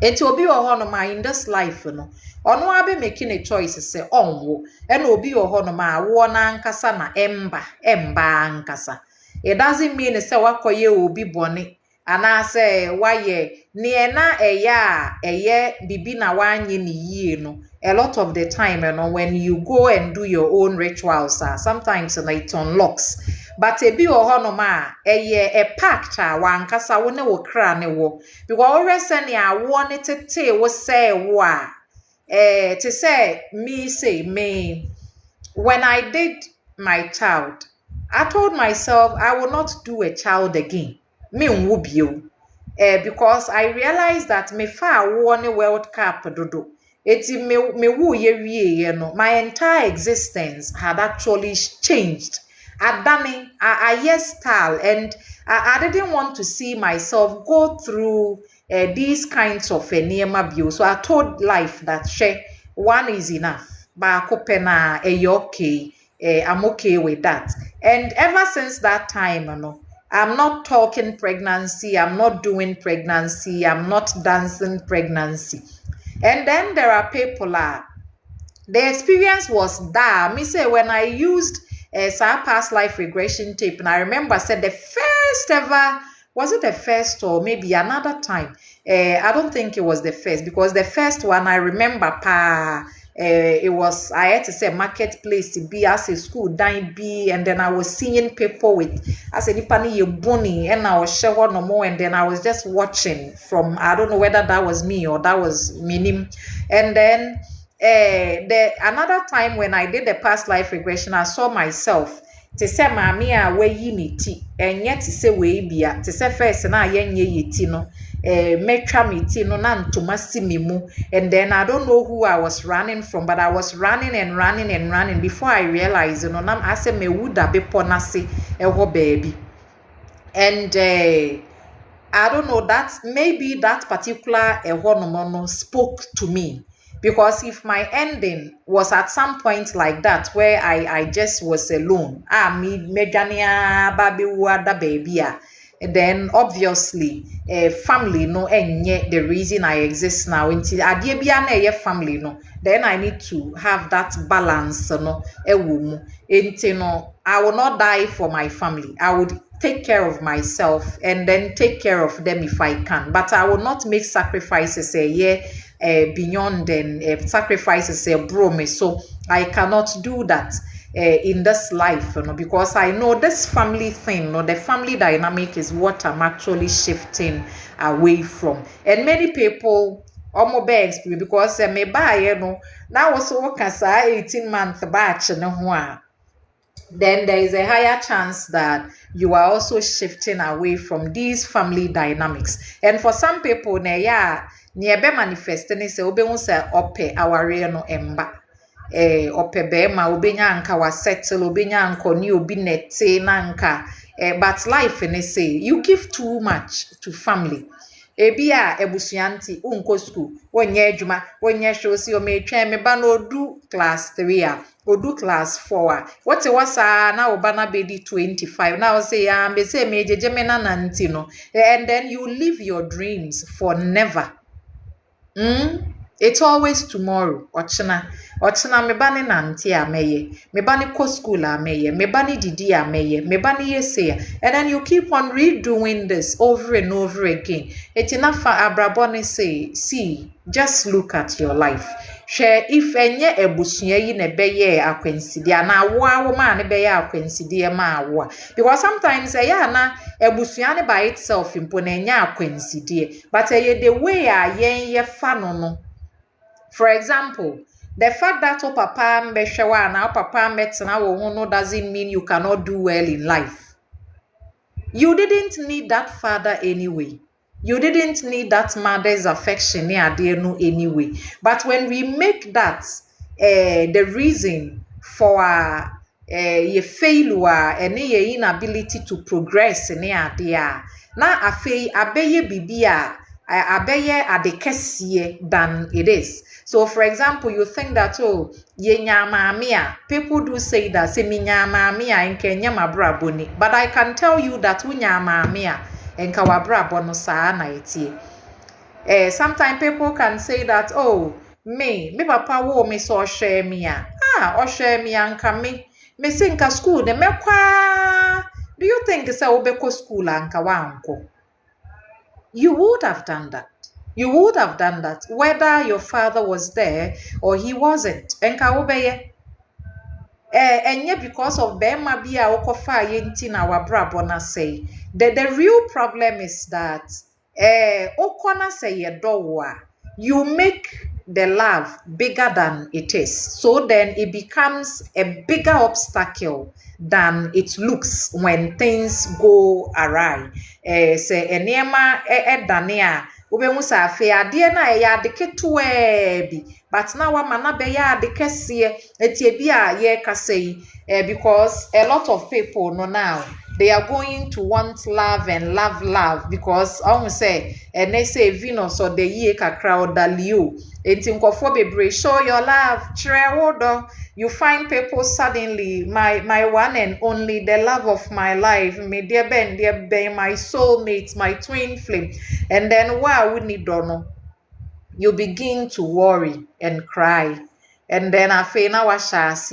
Enti obi ohonoma in this life ono abe making a choice say onwo and obi ohonoma wo na nkasa na emba nkasa it doesn't mean say wakoye obi bone ana say waye ne na eye bibi na wanye ni yie no a lot of the time when you go and do your own rituals sometimes it unlocks but ebi ohonoma eye a pact wankasa wo ne wo kra ne wo because we say ne awo ne tete wo say wo to say me when I did my child I told myself I will not do a child again me nwubio because I realized that me fa won a World Cup dodo eti me wu ye wie my entire existence had actually changed adani yes style and I didn't want to see myself go through these kinds of niema bio so I told life that one is enough ba kopena okay I'm okay with that and ever since that time I'm not talking pregnancy I'm not doing pregnancy I'm not dancing pregnancy and then there are people the experience was that me say when I used past life regression tape and I remember I said the first ever Was it the first or maybe another time? I don't think it was the first, because the first one I remember it was, I had to say, marketplace to be as a school dine be, and then I was seeing people with as a nipani bunny, and I was showing no more, and then I was just watching from, I don't know whether that was me or that was minim. And then the another time when I did the past life regression, I saw myself to say maame a wayi ne ti enye te say we bia te say first na yenye ye ti no metwa me ti no na ntoma si me mu, and then I don't know who I was running from, but I was running and running and running before I realized, you know, na I say me woulda be ponase eho baby. And I don't know, that maybe that particular ehonomono spoke to me, because if my ending was at some point like that where I just was alone, me medania baby wada baby, then obviously family no enye the reason I exist now until adie bia na eye family no, then I need to have that balance no ewu mu enti no, I will not die for my family. I would take care of myself and then take care of them if I can, but I will not make sacrifices beyond and sacrifices bro me, so I cannot do that in this life, you know, because I know this family thing, you know, the family dynamic is what I'm actually shifting away from. And many people almost experience, because me buy, you know, now also work as a 18-month batch, you know, then there is a higher chance that you are also shifting away from these family dynamics. And for some people, yeah, nearby manifesting is obe unse ope aware no emba. Ope bema obenya anka wa settle obenya anko ni obi nete nanka. But life in say you give too much to family. Ebi a ebusuanti unko school wonye adwuma wonye hwosi o metwa me ba no odu class 3 a odu class 4 a what was na oba na bedi 25 now say ya me say me jeje me na nanti no, and then you live your dreams for never. It's always tomorrow. Ochina me bani nanti a meye, me bani ko school a meye, me bani didi a meye, me bani yese, and then you keep on redoing this over and over again. It's enough for abraboni say, see, just look at your life. Share if enye ebusuye yi ne beye akwensidia na awo ma ne beye akwensidia ma awo, because sometimes na ebusuya by itself impo na enya akwensidie, but the way a ye fa no. For example, the fact that your papa mbeshewa and our papa metna wo no doesn't mean you cannot do well in life. You didn't need that father anyway. You didn't need that mother's affection anyway. But when we make that the reason for your failure and your inability to progress in na afei abeye bibia abeye adekesiye than it is. So for example, you think that ye nyamamia, people do say that say mi nyamamia enke nyamabraboni, but I can tell you that unyamamia enka wabrabono saa na etie. Sometimes people can say that me papa wo me so share me share me anka me sinka school de mekwa. Do you think say obeko school anka wanko? You would have done that. You would have done that whether your father was there or he wasn't. Enka obeye. And yet because of bema bia okofa yenti na wabrabo na say. The real problem is that okona say yedowa. You make the love bigger than it is. So then it becomes a bigger obstacle than it looks when things go awry. Say enema dania ubehu sa afe ade na ya de ketuwe bi, but now mana be ya de kese etie bi a ye kasei, because a lot of people know now they are going to want love and love because I say and they say Venus or the ye kakra or dalio etinkofo bebre show your love trewodo. You find people suddenly my one and only, the love of my life, me dear Ben, my soulmate, my twin flame, and then wow we need dono, you begin to worry and cry, and then I feel now I stress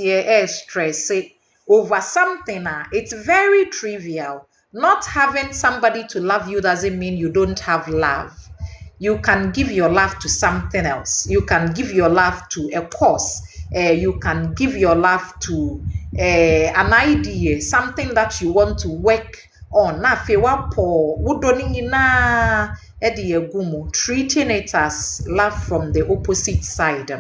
over something it's very trivial, Not having somebody to love you doesn't mean you don't have love. You can give your love to something else. You can give your love to a cause. You can give your love to an idea, something that you want to work on. Na fe wapo wudoni na edi egumu, treating it as love from the opposite side.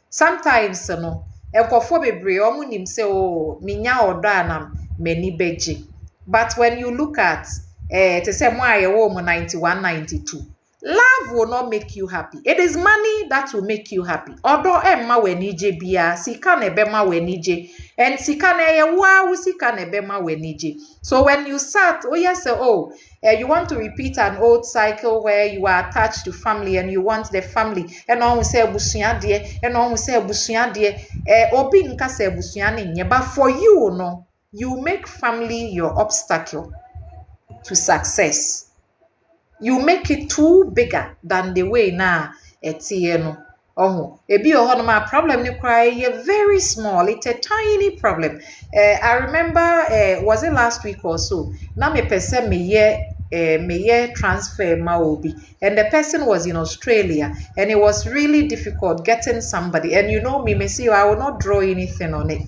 Sometimes no enkofo bebre omu nim se o minya odo anam mani beji. But when you look at to say mo ayewo mo 91 92, love will not make you happy. It is money that will make you happy. Odo emma wenije bia, sika na ebema wenije, and sika na eyewa sika na ebema wenije. So when you start, oh yes, you want to repeat an old cycle where you are attached to family and you want the family, and all we say abusua de, and all we say abusua de, obi nka say abusua ne, but for you no, you make family your obstacle to success. You make it too bigger than the way now etieno. Oh, ebi ohonoma problem ni cry very small. It's a tiny problem. I remember was it last week or so? Na me person me ye transfer ma obi, and the person was in Australia, and it was really difficult getting somebody. And you know me say I will not draw anything on it.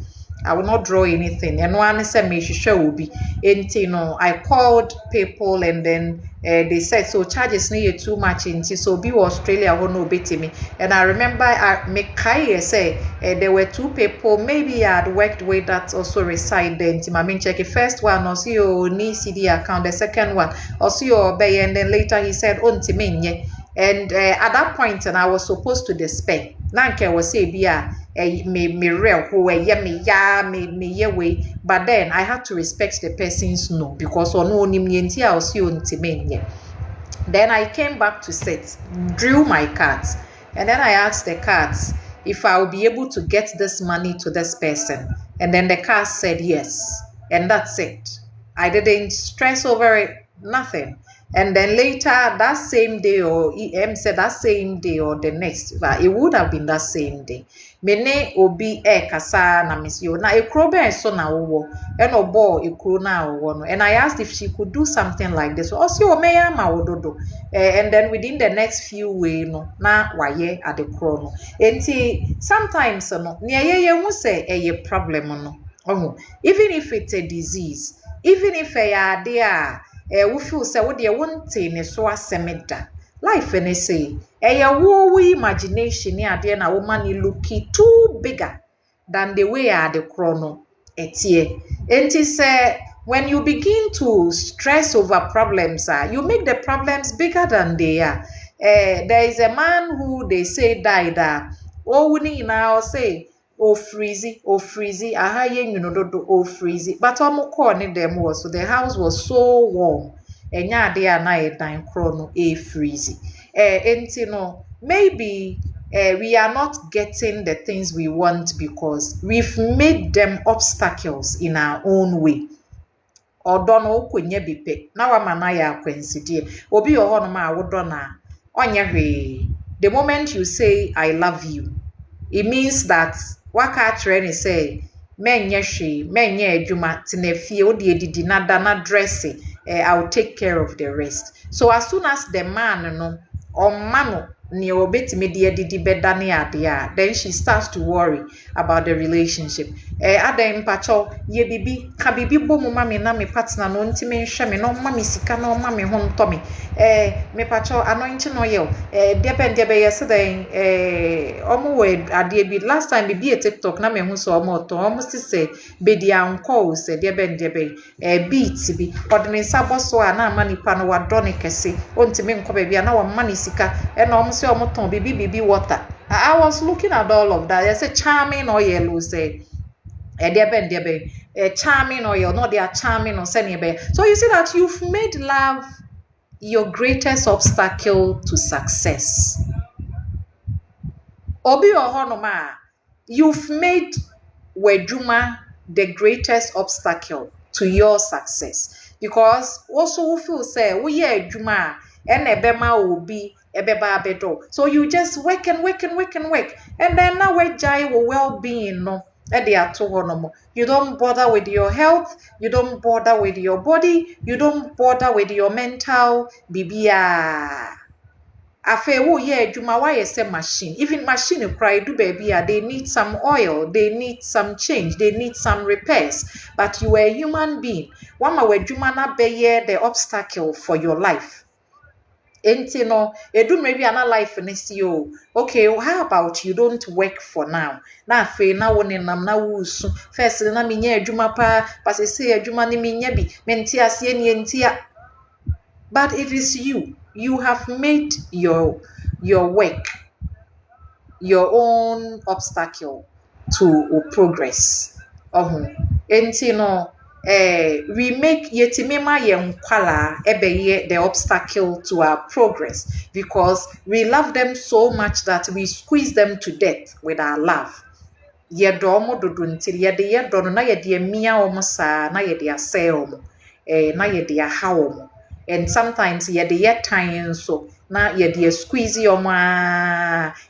I will not draw anything. And one said me will be. And you know, I called people and then they said so charges need too much into so be Australia will no bit me. And I remember I make Kai say there were two people maybe I had worked with that also reside there. I mean check the first one or see your knee CD account, the second one or see your bay, and then later he said on me. And at that point and I was supposed to despair. Nanke was say me real who me way, but then I had to respect the person's no because on no I was you Then I came back to set, drew my cards, and then I asked the cards if I will be able to get this money to this person, and then the cards said yes, and that's it. I didn't stress over it, nothing. And then later that same day, or EM said that same day or the next, but it would have been that same day. Mene obi kasa na misio na ekro ben so na wo and obo ekro na wo no. And I asked if she could do something like this. O si o meya ma wododo. And then within the next few way no na waye at the no. Enti sometimes no ne ye hu say eye problem no. Even if it's a disease, even if ade a we feel say what they want ne so asemeda. Life and say, wo imagination near there na woman looking too bigger than the way the chrono etie. And say when you begin to stress over problems, you make the problems bigger than they are. There is a man who they say died. We now say freezy, aha you know freezy. But them was so the house was so warm. Enya de na dan chrono freezy. Maybe we are not getting the things we want because we've made them obstacles in our own way. Odono kwenye bipe na wamana ya kwensidie obi ohono ma wodona onye hwe. The moment you say I love you, it means that waka treni say menye hwe menye adwuma tinefie odi edidi nada na dressing. I'll take care of the rest. So as soon as the man no or man ni obetimi de didi beda ne ade, then she starts to worry about the relationship. Adam pacho ye bibi ka bibi bo mu mami na me partner no ntimi nhwe me no mami sika no mami ho nto me. Me pacho anointing oil debe yesterday omo we ade bi last time bibi e TikTok na me hu so omo to omo say bedi anko say debe beat bi odene sabo so na mani pa no wadone kese ontimi nko ba bia na wa mani sika e na omo say omo ton bibi water. I was looking at all of that. I said charming oil will say charming oil, not they are charming or sending. So you see that you've made love your greatest obstacle to success. Obi ohonoma, you've made weduma the greatest obstacle to your success. Because also we feel say we ye eduma and ebema obi ebeba abedo. So you just work and work and work and work. And then now we jai well-being no. You don't bother with your health, you don't bother with your body, you don't bother with your mental bibia. Afe wo ye adwuma why say machine. Even machine cry do baby they need some oil, they need some change, they need some repairs. But you are a human being. Wama adwuma na be the obstacle for your life. Enti no, edu maybe ana life in you. Okay, how about you don't work for now? Na fe na woni nam na wusu. First na menye adwuma pa, but say adwuma ni menye bi. Menti ase ni entia. But it is you. You have made your work your own obstacle to progress. Enti no we make yetimema yenkwala ebeye the obstacle to our progress because we love them so much that we squeeze them to death with our love. Yedo omo dodo ntiri yede yedo no na yede emia omo saa na yede asɛ omo na yede aha omo, and sometimes yede time so na yede squeeze omo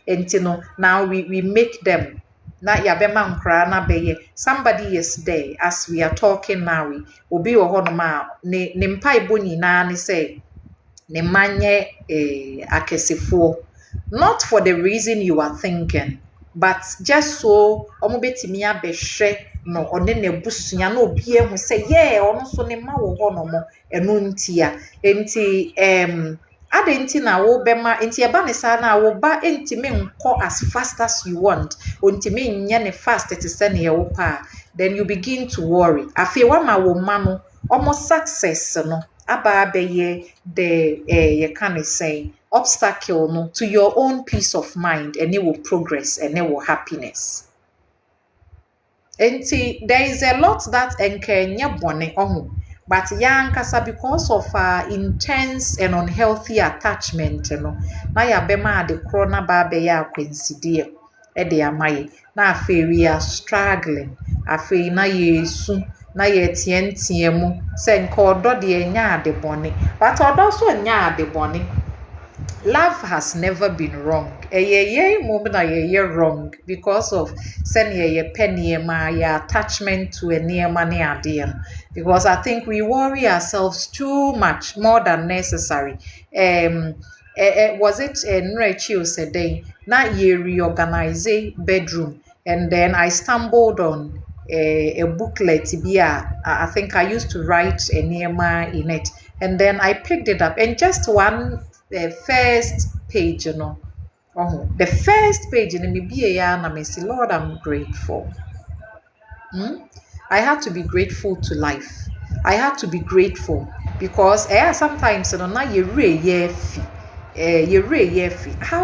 enti no now we make them na yabema nkra na beye. Somebody is there as we are talking now. Obi wo hono ma ne mpaibo nyina ne say ne manye akesefo, not for the reason you are thinking, but just so omo betimi abehwe no one na busua na obi ehu say yeah ono so ne ma wo hono mo enu ntia enti adenti na wo bema enti eba ne sa na wo ba enti me nko as fast as you want enti me nya ne fast it is ne wo pa, then you begin to worry afi wa ma wo ma no almost success no aba abeye the you can say obstacle no to your own peace of mind and it will progress and it will happiness. Enti there is a lot that enkenye bone ohu, but yankasa because of intense and unhealthy attachment no na ya bema de corona ba be ya kwensidie e de amaye na afi we are struggling afi na yesu na ye tientie mu se nka odo de enya ade bone, but odo so enya ade bone. Love has never been wrong. Ye moment ye wrong because of send ye penny ma your attachment to a near money idea. Because I think we worry ourselves too much more than necessary. Was it Nrechio said na ye reorganize bedroom, and then I stumbled on a booklet I think I used to write a Nehemiah in it, and then I picked it up and just one the first page, the first page in the and I say, Lord, I'm grateful. I had to be grateful to life. I had to be grateful because sometimes how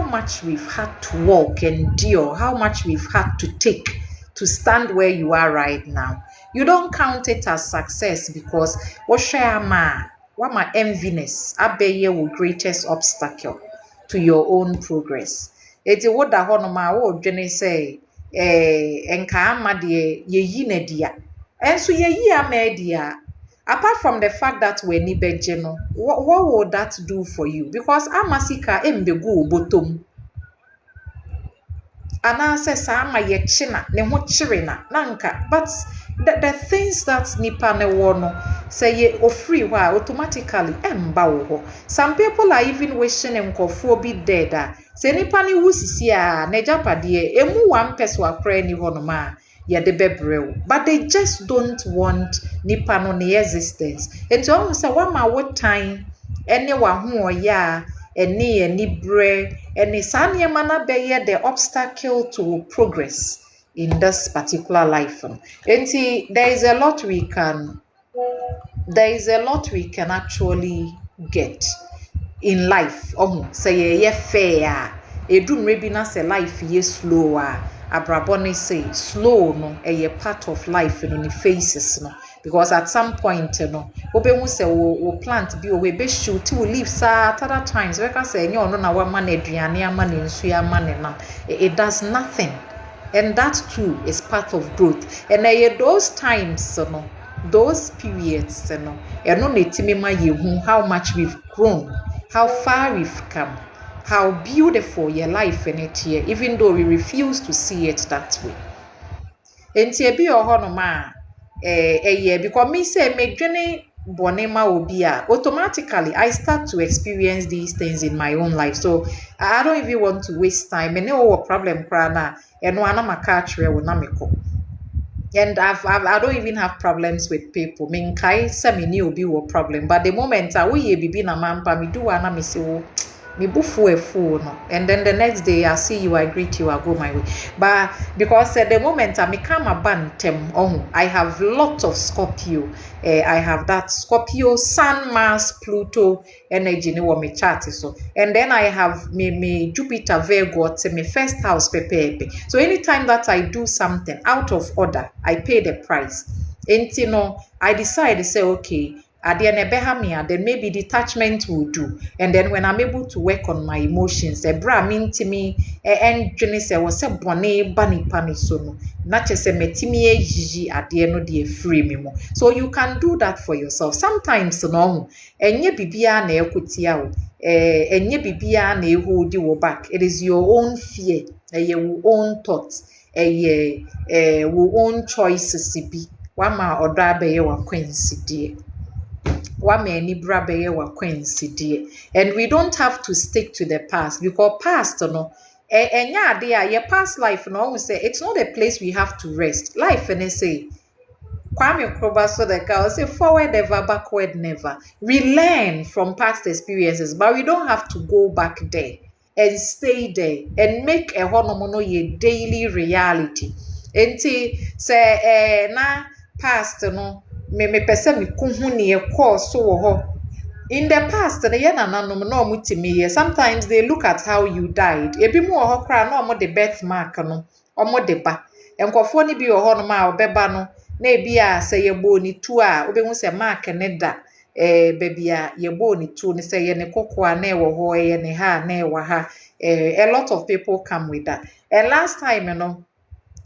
much we've had to walk, endure, how much we've had to take to stand where you are right now. You don't count it as success because what my enviness abeye wo greatest obstacle to your own progress. Eti wo da ho no ma wo dwene say enka ama de yeyi na dia. Enso yeyi ama dia. Apart from the fact that we ni beje no, what would that do for you? Because amasika embegu obotom. Ana se sa ama ye china ne ho chire na nanka, but the things that nipa ne wo no say ye ofri wa automatically emba wo. Some people are even wishing nkofo be dead. Say nipa ne wusisi a na japade emu one person akra ni ho no ma ye de bebrew, but they just don't want nipa no ne existence. And so say wa ma wo time ene wa ho ya eni bre eni sanye mana beye the obstacle to progress in this particular life. And there is a lot we can actually get in life. Say ye fair edum rebi na say life ye slower abrabone say slow no a part of life in the phases no, because at some point obemu say wo plant bi we be shoot we leave at other times we can say no na wa man aduane ama ne nsu ama ne nam, it does nothing, and that too is part of growth. And those times those periods no netimi ma yehu how much we've grown, how far we've come, how beautiful your life in it here, even though we refuse to see it that way. enti ebi oho no ma because me say me dwene bone ma obi a automatically I start to experience these things in my own life. So I don't even want to waste time. Me ne wo problem kra na eno ana maka akere wo na meko. And I don't even have problems with people. Me nkai se me ni obi wo problem, but the moment I we ye bibi na mampa me do ana me se wo me bufu a fool no, and then the next day I see you, I greet you, I go my way. But because at the moment I become a bantem, I have lots of Scorpio. I have that Scorpio, Sun, Mars, Pluto energy ni me chart so, and then I have me Jupiter Virgo to me first house pepe. So anytime that I do something out of order, I pay the price. And you know, I decide to say okay. Then maybe detachment will do. And then when I'm able to work on my emotions, bra mean to me, and Jenny say was a bonnet bunny pani sono. Not just a metimi jiji at the end of the free memo. So you can do that for yourself. Sometimes no, and ye bibia ne ekutiao, and ye bibia ne hold you back. It is your own fear, your own thoughts, your own choices. Wama odra be your quincy dear. And we don't have to stick to the past because past no and yeah your past life no we say it's not a place we have to rest life and they say Kwame Nkrumah so the guy say forward never backward never. We learn from past experiences but we don't have to go back there and stay there and make a honomono ye daily reality enti say na past no me pese me kuhu ne ekọ so wo ho in the past na ye nananom na omutimi ye sometimes they look at how you died ebi mu wo ho kra na omo de birthmark no omo de ba enkofo ni bi wo ho no ma obeba no na ebi a se ye bo ni tu a obehu se mark ne da baby a ye bo ni tu ni se ye ne kokoa na e wo ho ye ne ha na e wa ha a lot of people come with that and last time you know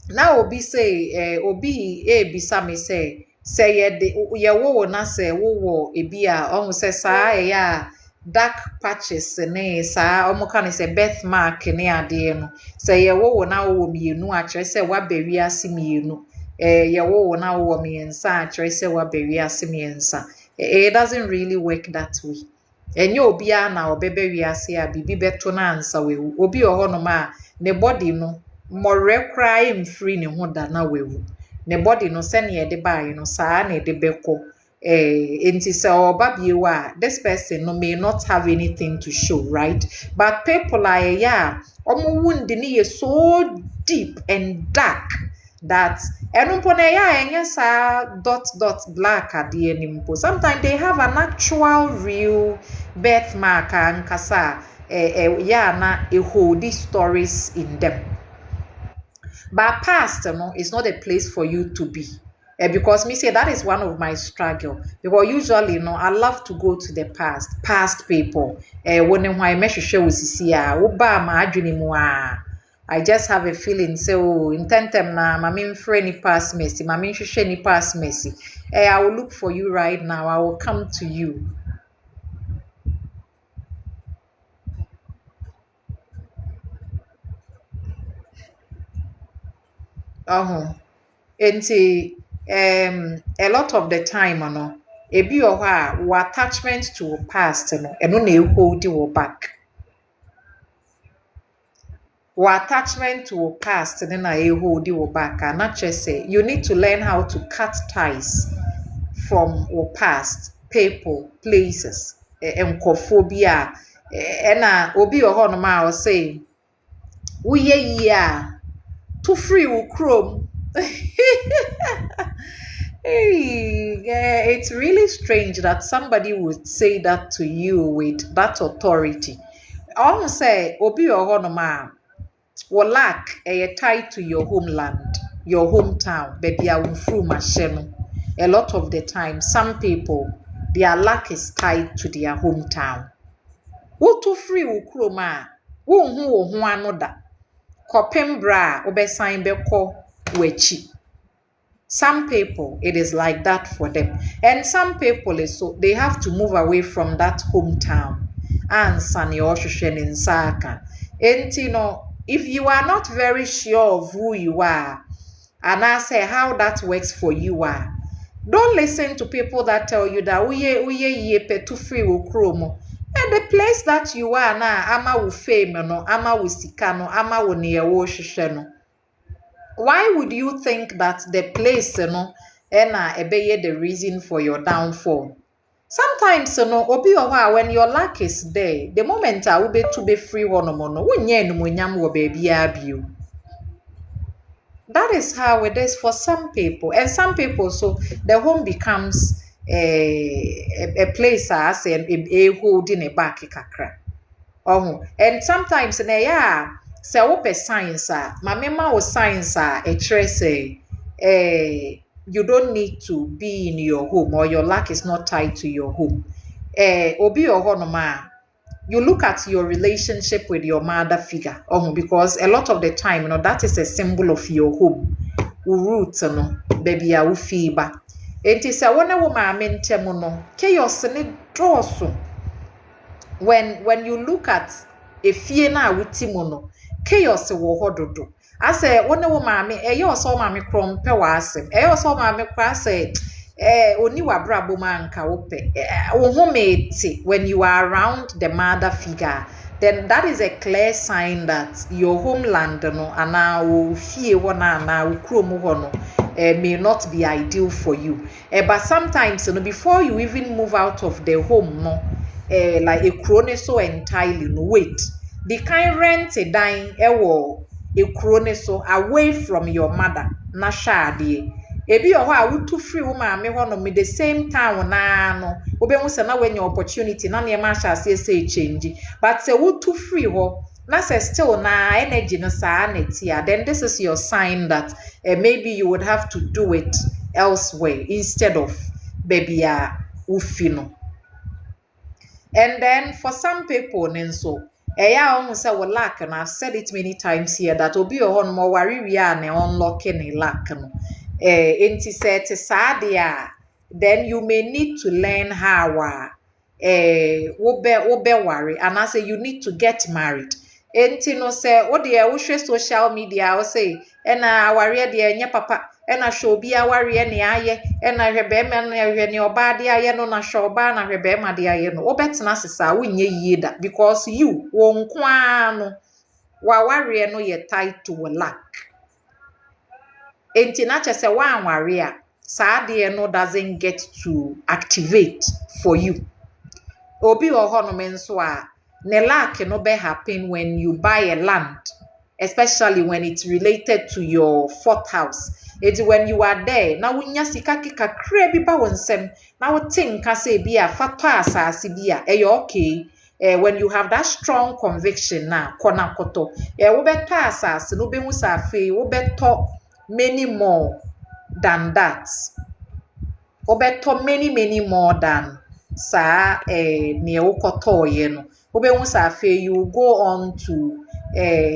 now obi say obi bisa me say ye wo na say wo ebi a omo say sa ya dark patches ne sa omo kan say birthmark ne ade no say ye wo na wo mienu a kire say wa bawi ase mienu ye wo na wo miensa a kire say wa bawi ase miensa it doesn't really work that way enye obi a na obebe wi ase a bibi beto na ansa wewu obi oho no ma ne body no more cry free ne ho da na wewu ne body no se ne de bae no saa na de beko enti se oba biewa this person no may not have anything to show right but people are yeah omo wound ni so deep and dark that enumpo na ya enye sa dot black ade animpo sometimes they have an actual real birthmark and kasa yeah na a hold these stories in them. But past is not a place for you to be. Because me say that is one of my struggle. Because usually, I love to go to the past people. When I I just have a feeling, so intentem na mami friend ni past mercy, mami shushe ni past mercy. I will look for you right now. I will come to you. Enti a lot of the time ebi o ha wo attachment to past no eno na hold you back wo attachment to past no na hold you back and not just say you need to learn how to cut ties from your past people places enkophobia na obi o ho no ma o say wo ye yi a to free wo chrome. Hey, yeah, it's really strange that somebody would say that to you with that authority. I want to say, Obi Ohonoma, will lack a tie to your homeland, your hometown, baby, I will through machine. A lot of the time, some people, their lack is tied to their hometown. Wo to free ukroma, wo hu anoda. Kopem bra, obesan beko wechi. Some people, it is like that for them. And some people, so they have to move away from that hometown. And Sani Oshushen in Saka. And if you are not very sure of who you are, and I say how that works for you are. Don't listen to people that tell you that uye ye pe to free wo kromo. And the place that you are now, ama wo fame no, ama wo sika no, ama wo ne wo hwehwe no. Why would you think that the place no na ebeye the reason for your downfall? Sometimes no obi owa when your luck is there, the moment I will be to be free one no wonye enumunyam wo baby abio. That is how it is for some people. And some people, so the home becomes a place as a holding a back kakra. Oh, and sometimes na yeah, say open science my mema was science a trace you don't need to be in your home or your luck is not tied to your home. Obi ohonoma. You look at your relationship with your mother figure, because a lot of the time, that is a symbol of your home. Roots, baby, I will fever. It is a one woman mentemono, chaos and drosso. When you look at a fiena with timono, chaos will hododo. I say, one woman, you saw mammy crom pewasem, you saw mammy crass. Oni wabra boma nka wope when you are around the mother figure, then that is a clear sign that your homeland no ana wo fie wo na ana wo kromo ho no may not be ideal for you. But sometimes before you even move out of the home no like a krone so entirely no wait, the kind rent a dine ewo a krone so away from your mother na shade. Ebi oho a wutu free wo maame ho no me the same town na no obehu se na when your opportunity na ne ma sha say change, but se wutu free ho na se still na energy no sa na tia, then this is your sign that maybe you would have to do it elsewhere instead of baby ufi no. And then for some people nenso eya on say we lack, and I've said it many times here that obi oho no mo wari wi a na unlocking a lack no. Enti set sadia, then you may need to learn how wobe worry, and I say you need to get married. Enti no say what the we social media I say and worry the nya papa and I show be a worry any aye and I rebe man any oba de aye no na show ba na rebe ma de aye no obetna sesa wonye yie da, because you won kwa no wa worry no ye tied to lack. Enti na chese wan ware a saa de no doesn't get to activate for you. Obi oho no menso a ne lack no be happen when you buy a land, especially when it's related to your fourth house. It's when you are there na wunya sika kika kra bi ba wonsem na wo tinka say bi a fato asase bi a okay. When you have that strong conviction na kona koto wo beto asase no be hu sa fe wo beto many more than that. Obeto many more than sa ne okoto ye no. Obehu sa fe you go on to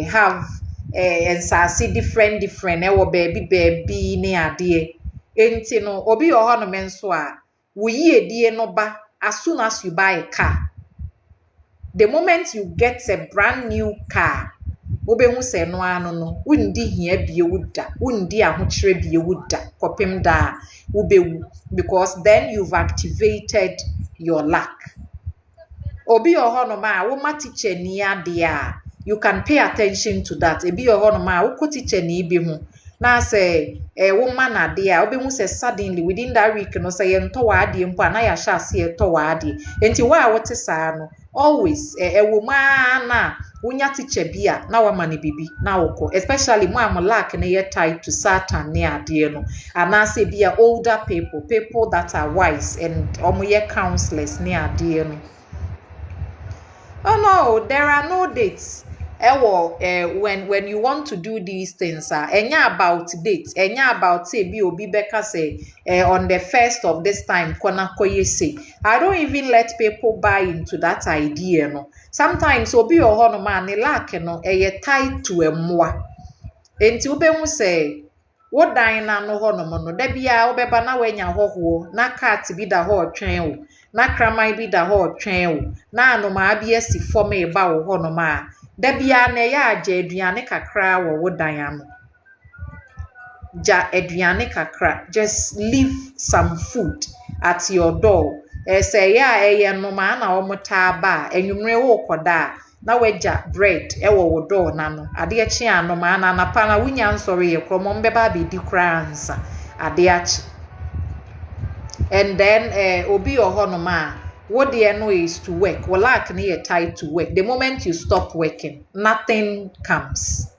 have and sa see different ewo baby ne ade. Enti no obi oho no menso a wo yie die no ba as soon as you buy a car. The moment you get a brand new car, obehu se no ano no wundi hia bie wuda, wundi ahokyere bie wuda kopem da ubewu, because then you've activated your luck. Obi oho no ma wo ma teacher ni ade a, you can pay attention to that. Ebi oho no ma wo ko teacher ni bi hu na say wo ma na ade a obehu se suddenly within that week no say ye nto wa ade mpo na ya sha se ye to wa ade. Enti wa wote saa no always wo ma na wunya teacher bia na wa mani bibi na woko, especially mo am lack na ye tied to Satan ne ade no, and na say bia older people that are wise and omo ye counselors ne ade no. Oh no, there are no dates. When you want to do these things, enya about dates, enya about say bi obi beka say on the 1st of this time kona koye say. I don't even let people buy into that idea no. Sometimes obi oho no man ne lack no eye tied to emwa. Enti obehu say wo dan na no ho no no da bia obeba na wanya hoho na cat bi da ho otwen wo na kraman bi da ho otwen wo na anoma bi asi form e ba wo ho no ma da bia na ya agye aduane kakra wo dan ano. ja aduane kakra, just leave some food at your door. Say ya no man na omuta ba enwumre wo koda na waja bread ewo wo door na no ade achi ano ma na napa na wunya nsori ye kromo mbeba be di kransa ade achi. And then obi ohonoma what the no is to work. Well, like near tied to work. The moment you stop working, nothing comes.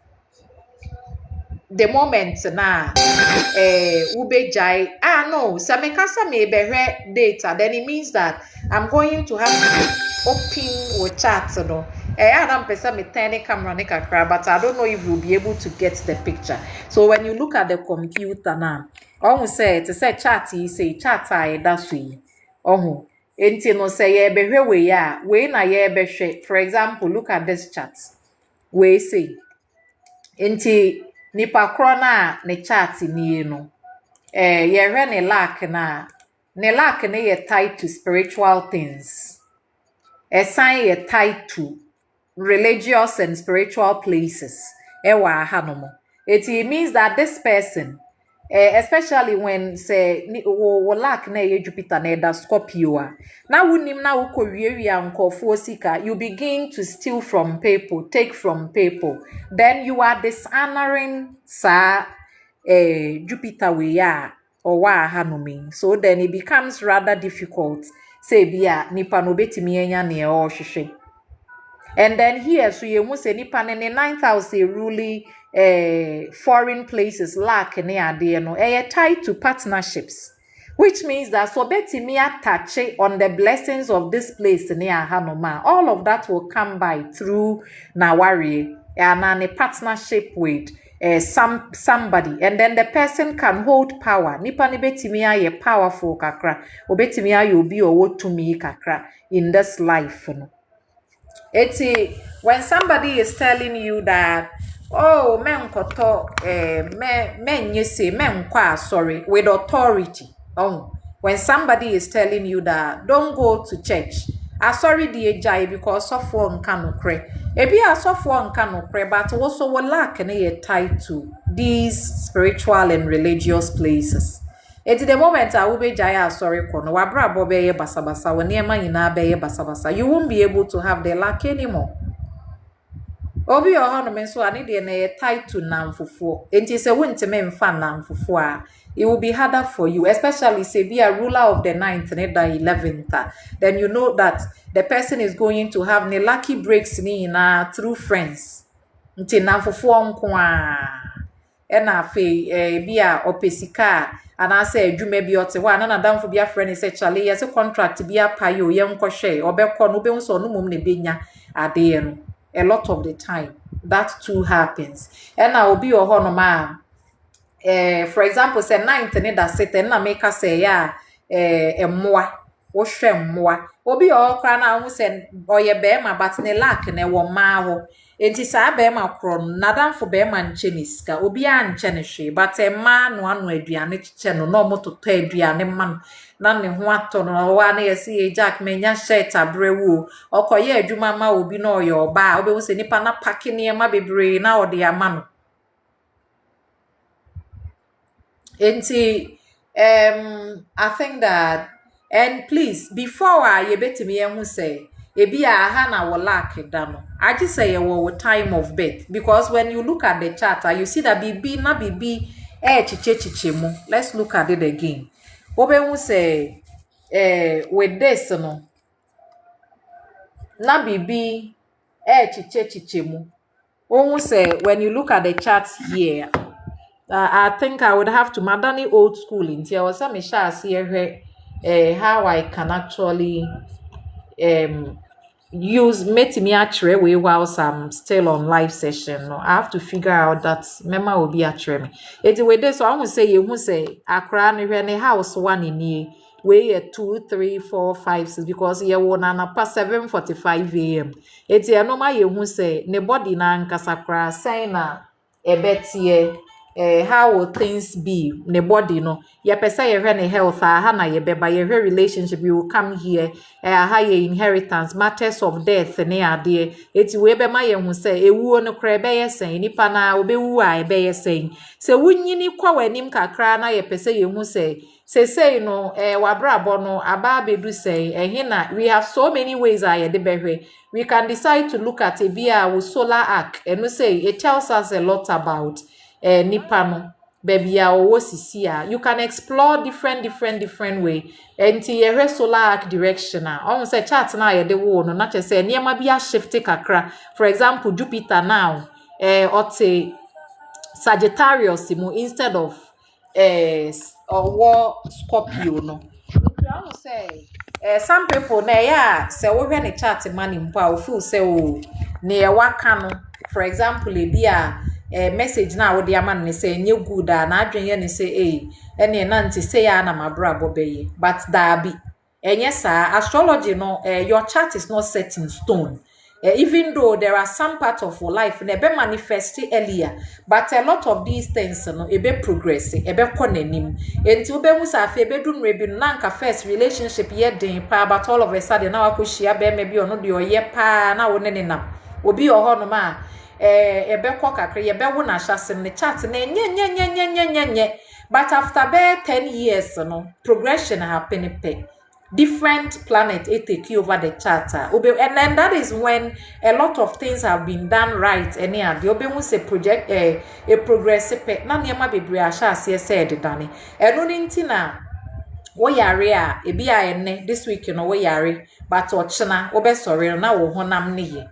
The moment na ube jai no samekasa me behe data, then it means that I'm going to have to open or chat no. I don't person me turn camera ne kakra, but I don't know if you'll be able to get the picture. So when you look at the computer now, almost say it say chat say chat that's we. Oh, enti no say ye behwe we ya we na ye behwe. For example, look at this chat. We say enti nipa kro na ne chat ni no ye hwe ne lack na ye tied to spiritual things. Sign ye tied to religious and spiritual places. Ewa hanomo. It means that this person, especially when say wo lack na ye Jupiter na da Scorpio. Na wunim na uko wiewia nkofo sika, you begin to steal from people, take from people. Then you are dishonoring sa Jupiter we ya or wa hanomi. So then it becomes rather difficult. Say biya nipa no betimi enya ne o hwehwe. And then here, so you must say nipa ne 9,000 really foreign places lack ne ade no tied to partnerships, which means that so betimi attach on the blessings of this place ne ahanoma. All of that will come by through nawari and a partnership with somebody, and then the person can hold power. Nipa ne betimi aye powerful kakra, obetimi aye obi owo tumi kakra in this life no. When somebody is telling you that, oh, men koto, men you say, men kwa sorry, with authority. Oh, when somebody is telling you that, don't go to church. I sorry the jai because of one canokre. Ebi a soft one canokre, but also will lack and tied to these spiritual and religious places. At the moment I will be jaya sorry kono wabra bobe ye basabasa when near man be basabasa, you won't be able to have the lack anymore. Obi ohonome so ani de na tied to namfufu. Enti se wonte me mfa namfufu a, it will be harder for you, especially say be a ruler of the 9th and the 11th. Then you know that the person is going to have ne lucky breaks ni na through friends. Nti namfufu onko a ena fe be a opesika and I say adwuma bi ote wa na damfo bi afre say chale yes contract bi apayo ye nkwohwe obekọ no be nso no mum ne benya ade no. A lot of the time that too happens. And I will be your honor ma for example say 9th ne da set na make us say ya emmoa wo hwe mmoa obi okra na hu say oye be ma but ne lack ne wo ma ho enti sa be ma kro na damfo be ma nche ne sika obi a nche ne hwe but ma no anu aduane chiche no no mototo aduane man na ne ho ato no wa na yesi Jack menya shirt abrewu okoye adwuma ma obi na oye oba obi wo se nipa na packing ne ma bebre na ode ama no enti I think that, and please before I betimi ehun say ebi aha na wo lack da no I just say your time of birth, because when you look at the chart you see that bibi chiche mu. Let's look at it again. Obenwu say with this no na bibi chiche mu. Onwu say when you look at the chart here, I think I would have to madani old school in here or some here how I can actually use metimi actually way whilst I'm still on live session. No, I have to figure out that mema will be actually me. It's with this, so I won't say you won't say Accra ne house one in here. We 2, 3, 4, 5, 6 because you won na past 7:45 a.m. It's a normal you won't say ne body na nkasakra say na ebetie how will things be ne body no ye pesa ye hwe ne health ha na ye beba ye hwe relationship you will come here ha ye inheritance matters of death ne ade eti we be ma ye hu se ewuo no kra be ye sen nipa na obewu a be ye sen se wunyini kwa wanim kakra na ye pesa ye hu se say no wabrabo no aba bedu say na we have so many ways ye de behwe we can decide to look at a bia with solar arc and we say it tells us a lot about nipa no baby a owo sisi a you can explore different way enti ye solar arc direction a on say chart na ye de wo no na che say niema bia shift kakra for example Jupiter now ote Sagittarius mo instead of or Scorpio no I will say some people na ya say wo hwe ne chart mani mpo a feel say o na ye waka no for example e bia message na wo de amana ne say nye good na adwenye ne say ene na nti say ya na mabrabo beye but da bi enye sa astrology no your chart is not set in stone. Even though there are some parts of your life na be manifest earlier but a lot of these things no e be progress e be konanim enti wo be hu sa afa e be dum rebi na nka first relationship ye den pa but all of a sudden na wakohia be me bi ono de oye pa na wo ne ne nam obi oho no ma ebe kwa kakra ye be wo na hyase ne chat na nye but after be 10 years no progression happen pe different planet take over the chart and then that is when a lot of things have been done right and the obe hu say project a progress pe na niam bebre a hyase said dane eno ni ntina wo yare a ebi a enne this week no wo yare but ochina wo be sorry na wo honam ne ye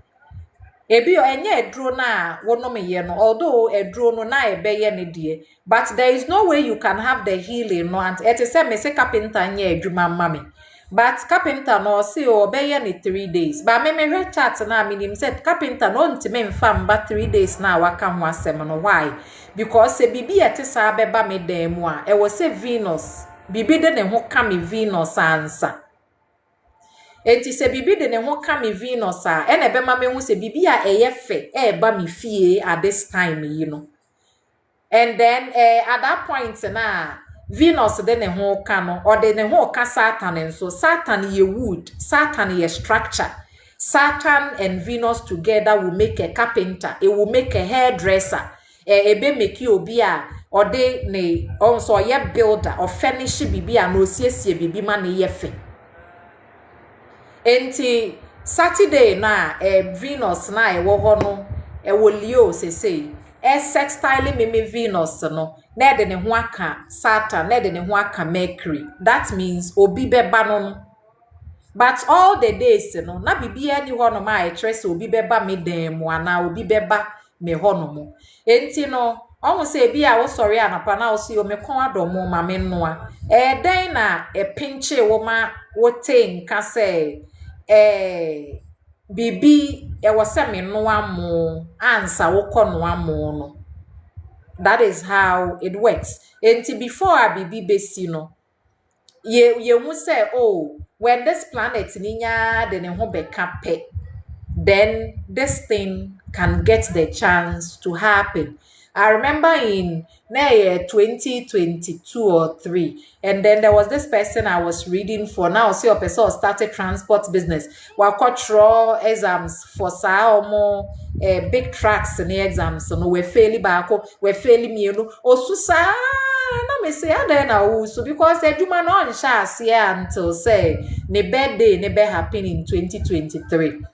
ebi enye edro na wono meye no although edro no na ebeye ne die but there is no way you can have the healing no and it is say me say carpenter nye adwuma mame but carpenter no say obeye ne 3 days but me hwe chat na minim said carpenter no ntime mfa mba 3 days na waka ho asem no why because se bibi ete sa beba me dan mu a e wo say Venus bibi de ne ho ka me Venus ansa enti se bibi de ne ho ka me Venus a e na be ma me hu se bibi a eyefe e ba me fie at this time you know and then at that point na Venus de ne ho ka no or de ne ho ka Saturn and so Saturn ye wood Saturn ye structure Saturn and Venus together will make a carpenter it will make a hairdresser be make you obi a or de ne also ye builder or furnish bibi a no siesie bibi ma ne ye fe enti Saturday na Venus na e wo ho no e wo Leo say sextile me Venus no na de ne ho aka Saturn na de ne ho aka Mercury that means obi beba no but all the days no na bibia ni ho no ma e tress obi beba me dan mu ana obi beba me ho no mo enti no omo say bia wo sorry anapa na wo see o me kon adomo ma me noa den na pinche wo ma wo te nka say bibi was me no amo answer wo no amo no that is how it works enti before a bibi besi no ye hu say oh when this planet ninya de ne ho beka pe then this thing can get the chance to happen. I remember in 2022 or 3, and then there was this person I was reading for. Now, see, a person started transport business. We control exams for more big tracks in the exams. So no, we failing back, we failing me. No, also sa na me say then also because the juma no on chance until say the birthday never happen in 2023.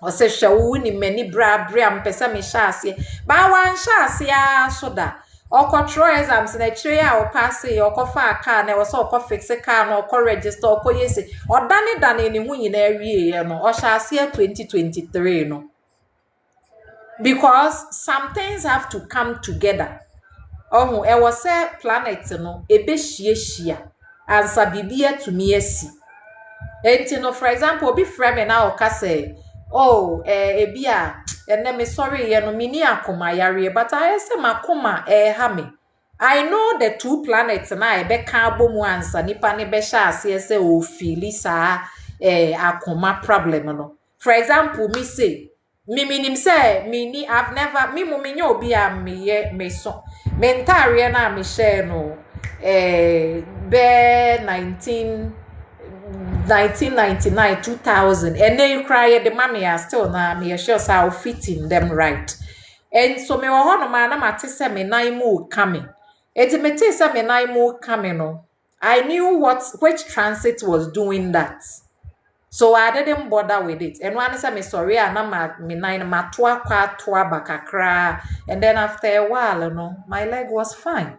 O se hwe ni mani bra mpesa me hyase ba wan hyase ya so da o control exams na kire ya o pass e o kofa car na o so o fix car na o register o yesi o dane ni hu nyina awie ye no o hyase 2023 no because some things have to come together oh e was say planet no e be hia ansa bibia tumi asi enti no for example obi frame na o ka say oh ebia ene me sorry ye no mini akoma yare but I say makoma ha me I know the two planets na e be ka abomu ansa nipa ne be sha ase say o feel sa akoma problem no for example me minim say mini I've never me mo menye obi a me so mentari na me share no be 1999 2000 and then you cry the mommy are still na me sure how fitting them right. And so me wo no ma na mate se me nan mu coming. Eti me te se me nan mu coming no. I knew which transit was doing that. So I didn't bother with it. And one said me sorry, and me nine ma toa bakakra. And then after a while, my leg was fine.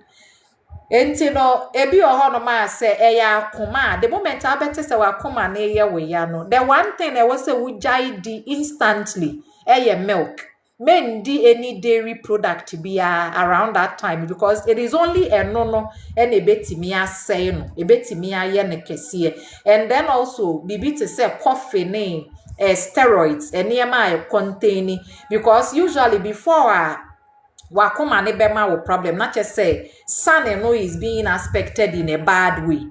And ebi no ma say eya akoma. The moment I better say wakoma na ye we ya no. The one thing I was say we di instantly. Milk. Men di any dairy product be around that time because it is only a no and a betimi say no a betimi ye ne kese. And then also bibi to say coffee ne steroids and near containing because usually before wakoma ne bema will problem not just say sun is being aspected in a bad way.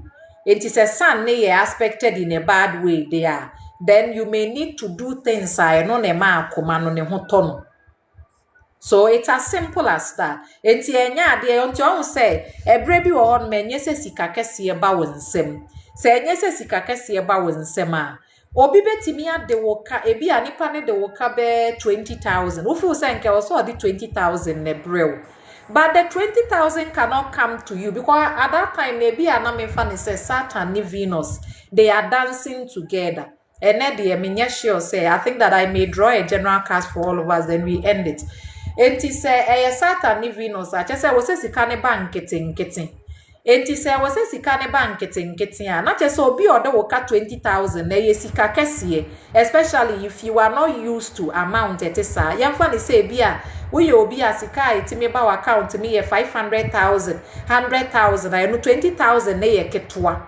It is a sun ne aspected in a bad way there. Then you may need to do things I no ne ma akoma no ne hotono. So it's as simple as that. Enti enya ade onti on say ebre bi wo hon menye se sika kese ba wonsem. Se enye se sika kese ba wonsem a obi betimi ade wo ka ebi anipa ne de wo ka be 20,000. Wo feel say nke wo so ade 20,000 ne brew. But the 20,000 cannot come to you because at that time maybe aname fa ne say Saturn and Venus they are dancing together. And then the sure say I think that I may draw a general cast for all of us then we end it. Enti se Saturn ni Venus a chese wo se sika ne ba nkete. Enti se wo se sika ne ba nkete a na chese obi odo wo ka 20,000 na ye sika kese especially if you are not used to amount etisa yamfa ne se bia wo ye obi a sika etimi ba wa account mi ye 500,000 100,000 I no 20,000 na ye ketwa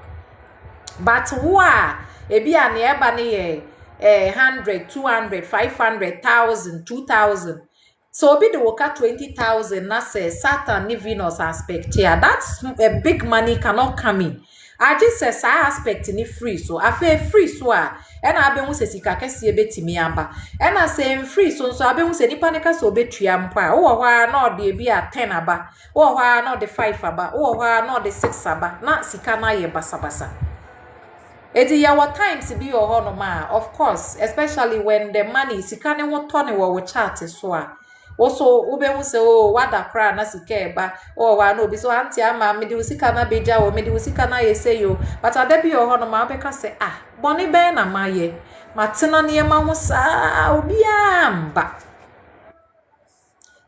but wo a ebi a ne eba ne ye 100 200 500,000 2,000 so obi de woka 20,000 na say Saturn ni Venus aspect here. That's a big money cannot come in. I just say sa aspect ni free so afa free so a and abe hu se sika kese betimi aba. And I say free so abe hu se nipa ne ka so betua mpa. Wo hwa na ode bi a 10 aba. Wo hwa na ode 5 aba. Wo hwa na ode 6 aba. Na sika na ye basa. Edi ya what times be your ho no ma of course especially when the money sika ne wo to ne wo chart so a also ube say oh wada kra na sika eba oh wa no bi so anti ama me di sika na beja wo me di sika na ye say yo but adabi yo ho no ma be ka say boni be na maye matena ne ma ho sa obi amba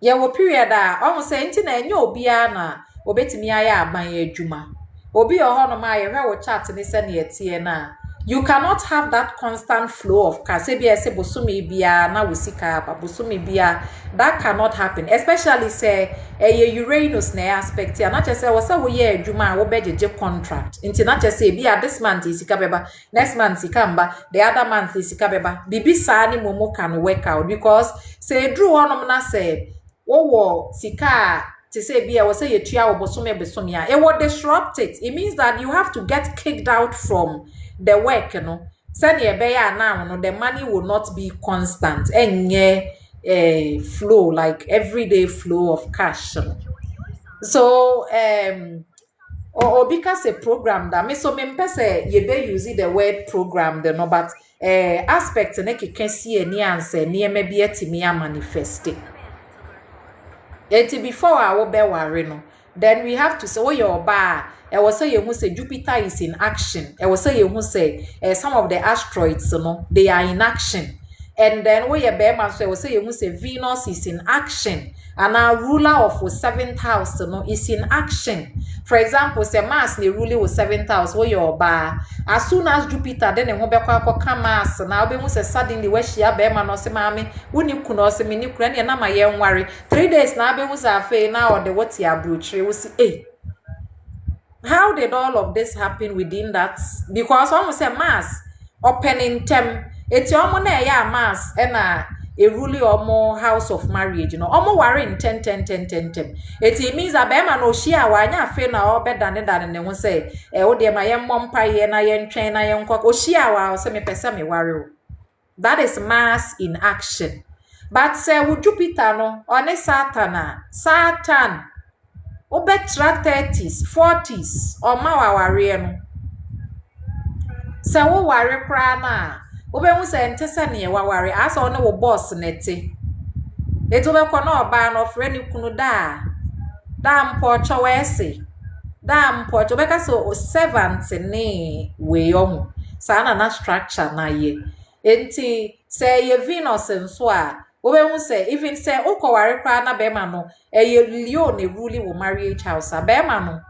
ye wo period a o say nti na enye obi a na obetimi aye aban adwuma obi yo ho no ma ye hwe wo chat ni se na etie na you cannot have that constant flow of cash. Say bosumi bia na wusika ba bosumi bia that cannot happen. Especially say Uranus na aspect ya. Not just say wasa wo ye adwuma wo bejeje contract. Inti not just say bia this month isika beba, next month isika mba, the other month isika beba. Bibi sa ni momo can work out because say drew onom na say wo sika to say bia wo say yetua wo bosumi besomi a. It will disrupt it. It means that you have to get kicked out from the work, send ye beya now, the money will not be constant and flow like everyday flow of cash. So or because a program that me so me say ye be using the word program the no but aspect na can see any answer near maybe etimi manifest it before I will be worry no then we have to say oh your bar I was say you say Jupiter is in action. I was say you say some of the asteroids, they are in action. And then we are bear so I was say you say Venus is in action. And our ruler of the 7th house, is in action. For example, say Mars the ruler with 7th house, where your bar. As soon as Jupiter then a hobby come Mars, now be say suddenly where she are bear man or say mammy, when you could also mean Ukraine and my young worry. 3 days now be was a fair now or the what's your brooch. We see, hey. How did all of this happen within that? Because almost a mass opening term. It's almost a mass and a ruling or more house of marriage. Almost worrying 10. It means a bema no shia wanya fe na or better than that and they won't say, oh dear, my young mom pie and I am train, I am cock or shia wow, semi pesami worry. That is mass in action. But say would Jupiter no on a Saturn. obetra 30s 40s or ma waware no se wo ware kra na obehu se ntese ne waware asa one wo boss nete eto be kọ na oba na ofre ni kunu da mpo chowese da mpo chobeka so servant ne we ohu sa na structure na ye enti se ye Venus nso a obehu se even se ukọware kra na be ma no ye Leo ne rule wo marriage house a be ma no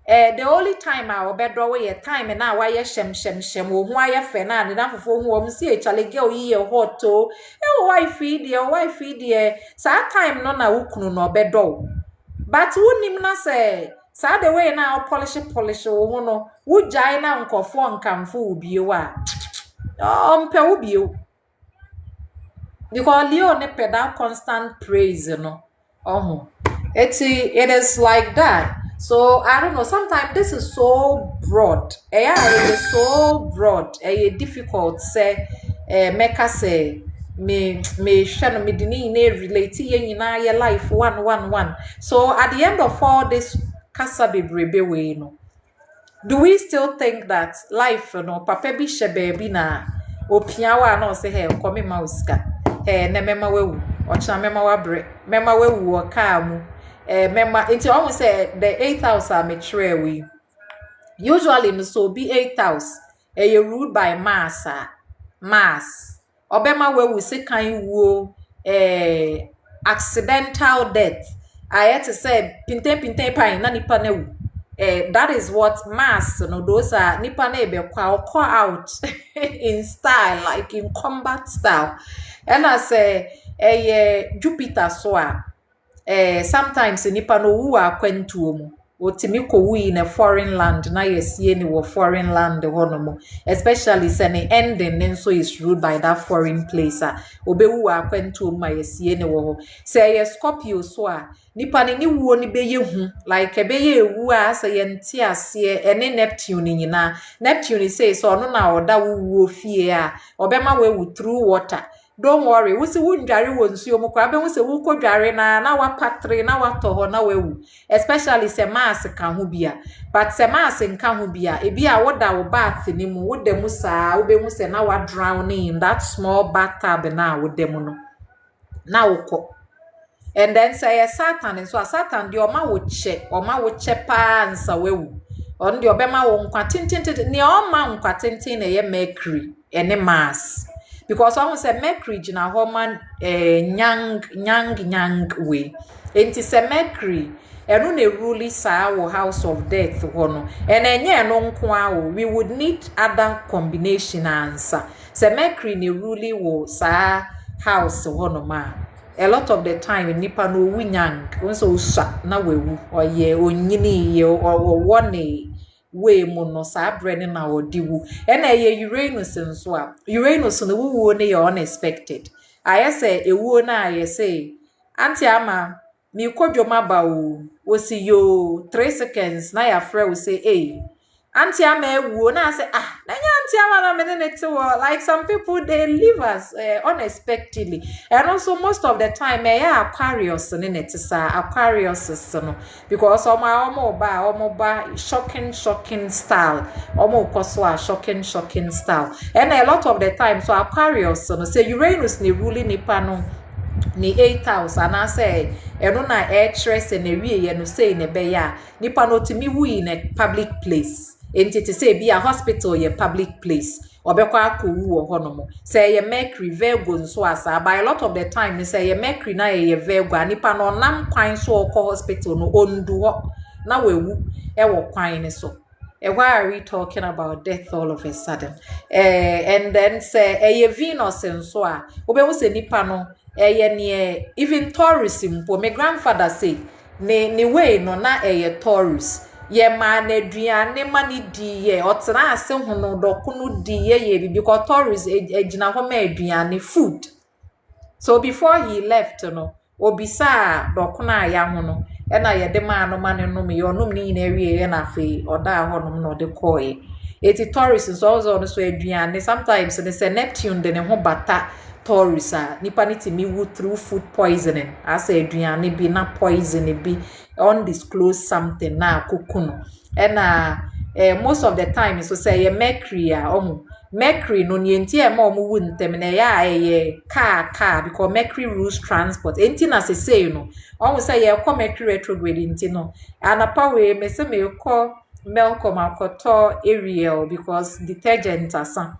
the only time I obedo we time na wa ye shem wo hu aye fe na ne na fofo hu om si e chale girl yi ye hot o e wife dey sa time no na wukunu no obedo but wunim na say sa the way na polish wo hu no wu jai na nkofo nkamfo obi wa mpe obi o because Leo ne peda constant praise no it is like that. So I don't know. Sometimes this is so broad. Yeah, it is so broad. Difficult. Say, make us say me share me dini ne relate ye na your life one. So at the end of all this kasa bebrebe we no. Do we still think that life no papa bi she baby na opiawa na say hey come ma usika na mema wewu ochna mema wabre mema wewu o ka mu member until almost say the 8,000 mature we usually no so be 8,000 you ruled by mass obema we will say kan wo accidental death I had to say pinte pan na nipa na wu that is what mass no those are nipa na be kwa call out in style like in combat style and I say Jupiter so sometimes nipa no wu akwantuo mu otimi ko wu in a foreign land na yesie ni wo foreign land honomo especially say the ending so is ruled by that foreign place obewu akwantuo ma yesie ni wo say ye Scorpio so nipa ni wuo ni beye hu like beye ewu say ye nti ase ene Neptune nyina Neptune say so no na oda wuo fie obema we through water. Don't worry, we see wundware wonsuo mu kwa be we se wo kodware na wa patre na wa toho na wewu especially se mass kan ho bia but se mass nkan ho bia e bia woda wo bath ni mu wo dem saa wo be mu se na wa drown in that small bathtub na wo dem no na wo ko and then say Satan so Satan de o ma wo che pa ansa wewu on de obema wo nkwa tintin ne o ma nkwa tintin na ye Mercury ene Mars. Because I say Mercury jina homan nyang way. Enti se Mercury enu ne rule sa wo house of death hono. And enye no nko we would need other combination answer. Se Mercury ne rule wo sa house hono ma. A lot of the time nipa no winyang unso usha na wewu oye onyini ye o wone we mu no sa brene na odiwu ena ye Uranus nso a Uranus no wuwo ne ye unexpected aye say ewuo na aye say anti ama mi kodwoma ba o si yo 3 seconds na ya frɛ wo say anti ama ewuo na say na nya anti ama na me ne te like some people they leave us unexpectedly and also most of the time Aquarius ne ne te sa Aquarius no because omo ba shocking style omo koso a shocking style and a lot of the time so Aquarius no say Uranus ne rule nipa no ni 8,000 and I say eno na stress na wie ye no say ne be ya nipa no timi wu in a public place entity say be a hospital ye public place obekwa akowu wo honomo say ye Mercury Virgo nso asa by a lot of the time say ye Mercury na ye Virgo nipa no nam kwan so okọ hospital no ondu ho na wewu e wo kwan ne so why are we talking about death all of a sudden and then say ye Venus nso a obewu say nipa no even Taurus mpo my grandfather say ne way no na Taurus ye ma na aduane ma ni di ye otena ase hono dokunu di ye because Taurus ejina ho ma aduane food so before he left no obisa dokuna ya hono e na ye de ma no ma ne no me yo no ni na wie ye na fe oda ho no no de koe Eti Taurus nso also no so aduane sometimes they say Neptune de ne ho bata Taurus nipa ne timi wu through food poisoning as aduane bi na poison bi undisclosed something na akuku and most of the time so say mercury mercury no ni enti e ma omo wu ntem na ya car because mercury rules transport enti na say no omo say ye call mercury retrograde enti no anapa we me say me call Melcom akoto Ariel because detergent asa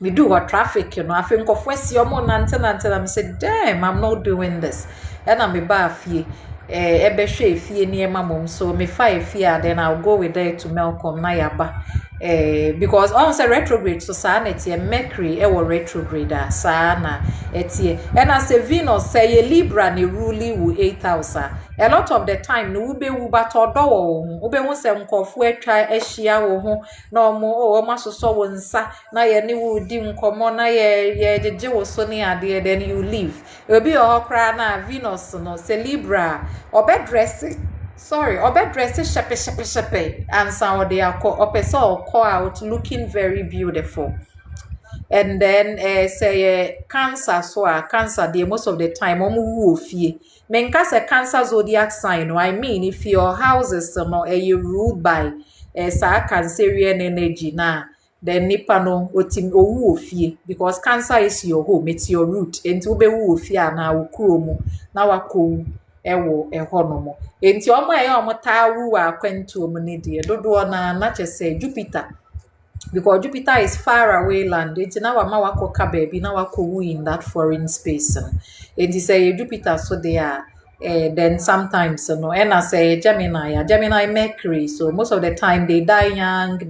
we do what traffic I think of west your mon nante I'm said damn I'm not doing this and I'm a bar fee ebe hwe fie near mom so me 5 fie then I'll go with there to Melcom na yaba because on say retrograde so sanity and mercury e wo retrograde sana etie and as a Venus say Libra ni rule wu 8,000 a lot of the time no ube wu but odo wo ube hu se nkofo atwa ahia wo ho na o masoso wo nsa na ye ni wu di nkomo na ye jeje wo so ni ade then you leave obi o kra na Venus no say Libra obedress shepe and so they are call out looking very beautiful. And then say cancer cancer the most of the time wu fie menka say cancer zodiac sign I mean if your house is ruled by cancerian energy na then nipa no otim owu fie because cancer is your home, it's your root enti ube wu fie na ukuro mu na wakowu ewo ehonomo enti omo omo tawu akwantu omo ne de dodo na chese Jupiter because Jupiter is far away land enti na wa ma wakoka baby na wakowu in that foreign space enti say Jupiter so they are then sometimes and I say Gemini Mercury so most of the time they die young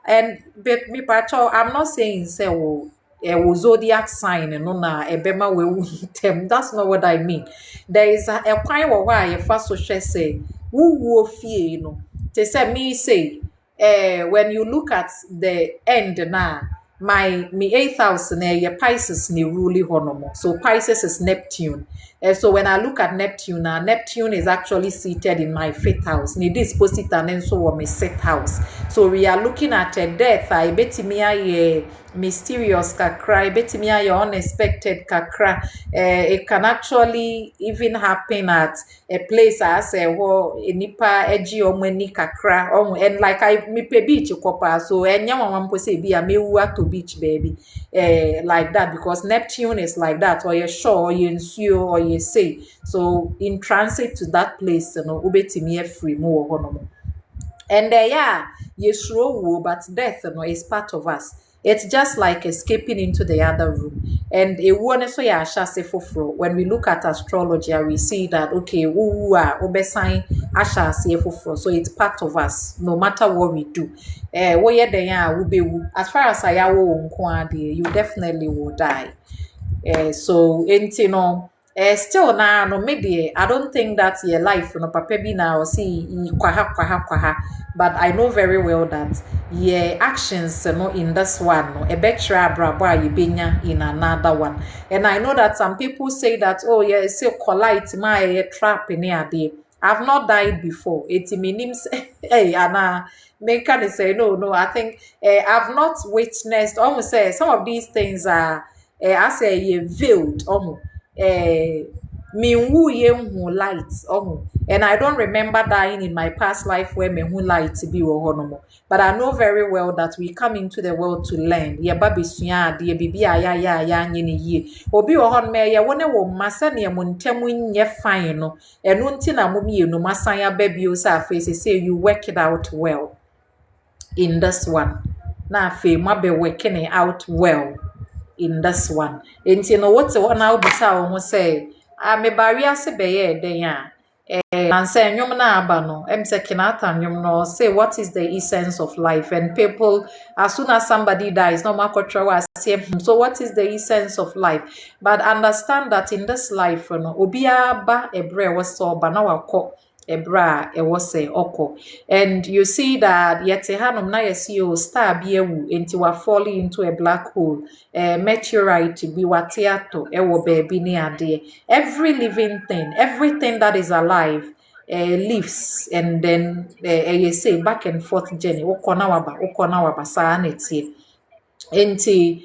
and me pacho I'm not saying say zodiac sign na ebema we them that's not what I mean there is a kind of why you first so say who fie they say me say when you look at the end na me 8,000 your Pisces ni rule honomo so Pisces is Neptune so when I look at Neptune Neptune is actually seated in my 5th house ni this posita and so my 6th house so we are looking at a death I betimi aye mysterious kakra betimi aye unexpected kakra it can actually even happen at a place as nipa eji omani kakra and like I me pe beach kopa so enya wampo say bi amewu to beach baby like that because Neptune is like that or you sure or you ensure or you say so in transit to that place ubetimi free mo honomo and yesuro but death is part of us. It's just like escaping into the other room. And when we look at astrology, we see that okay, so it's part of us, no matter what we do. As far as you definitely will die. So still now no maybe I don't think that's your life papa bi now see kwaha but I know very well that your actions in this one a better brabo you benya in another one and I know that some people say that oh yeah say collide my trap in here I've not died before it means hey Anna make can say no I think I've not witnessed almost say some of these things are I say veiled almost minwu ye hu light and I don't remember dying in my past life where me hu light be honomo but I know very well that we come into the world to learn ye babesua de bibi aya nyene yie obi ho me ye wona wo masa ne mo ntemu nye fine no eno nti na mo mienu masan ya babio sa face say you work it out well in this one na afi mo be working it out well in this one enti no what one now bisa wo say me barrier se beye den ya and say nyom na aba no em say kinata nyom no say what is the essence of life and people as soon as somebody dies no makotra was say so what is the essence of life but understand that in this life no obi aba ebre was so ba na wako ebra say oko and you see that yet hanom na yesio star biewu enti wa falling into a black hole meteorite bi watiato ewo baby ni ade every living thing everything that is alive leaves, and then you say back and forth journey. Okona waba saa na tie. Enti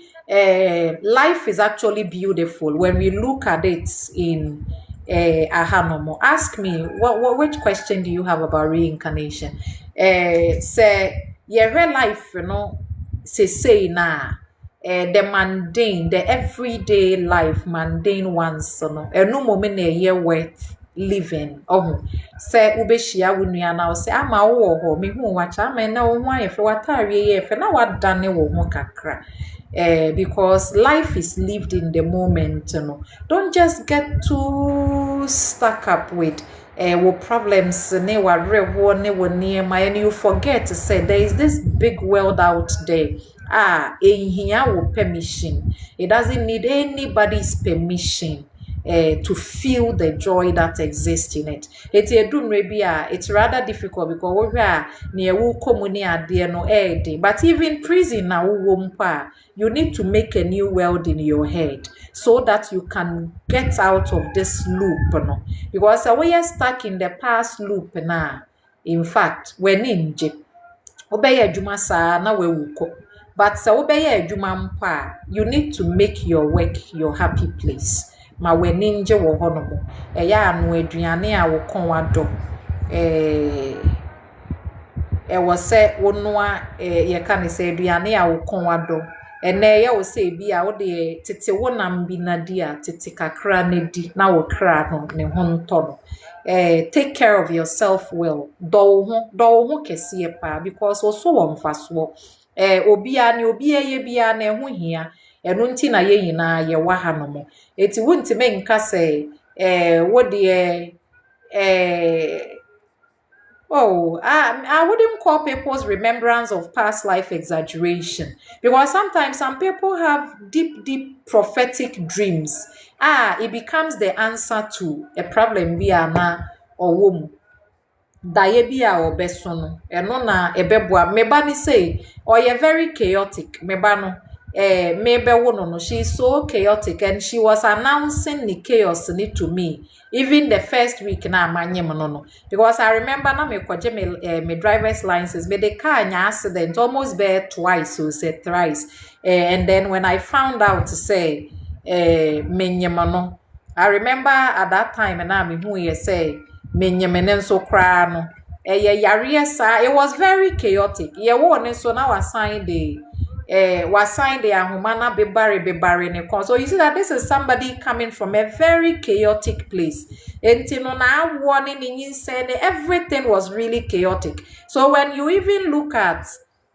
life is actually beautiful when we look at it in ahanomo. Ask me which question do you have about reincarnation? Say your life, say na the mundane, the everyday life, mundane ones, no moment a year worth living. Oh, say ubeshia wunia na say ama wo ho me hu wacha ama na wo hwan efe watare ye efe na wadane wo ho kakra. Because life is lived in the moment, Don't just get too stuck up with problems and you forget to say there is this big world out there. Here will permission. It doesn't need anybody's permission to feel the joy that exists in it. It's rather difficult because we are near no. But even prison now, you need to make a new world in your head so that you can get out of this loop. Because we are stuck in the past loop now. In fact, when in obey adwuma saa na wewuko. But obey adwuma mpa, you need to make your work your happy place. Ma weninje wo honomo eya anu aduane a wo kon wado wo se wonoa ye ka ne se aduane a wo kon wado ene ye wo se bi a wo de tete wonam bi na di a tete kakra na di na wo kra no ne ho nto no take care of yourself well do ho kese pa because also wo mfaso obia ne obia ye bia na ho hia enu nti na ye nyina ye wa hanomo eti wunti me nka say wo de I wouldn't call people's remembrance of past life exaggeration because sometimes some people have deep prophetic dreams. It becomes the answer to a problem bi ana owo daye bi a obeso no eno na ebeboa meba ni say you're very chaotic meba no maybe no she's so chaotic and she was announcing the chaos to me even the first week na amanye no because I remember na me kwaje me driver's license me the car nya accident almost bear twice so say thrice and then when I found out to say me no I remember at that time na me hu ye say me nyemene nso kra no yare sa it was very chaotic ye wo ne so na assign the ahumana bebare ne kon. So you see that this is somebody coming from a very chaotic place. Entino na warning in saying everything was really chaotic. So when you even look at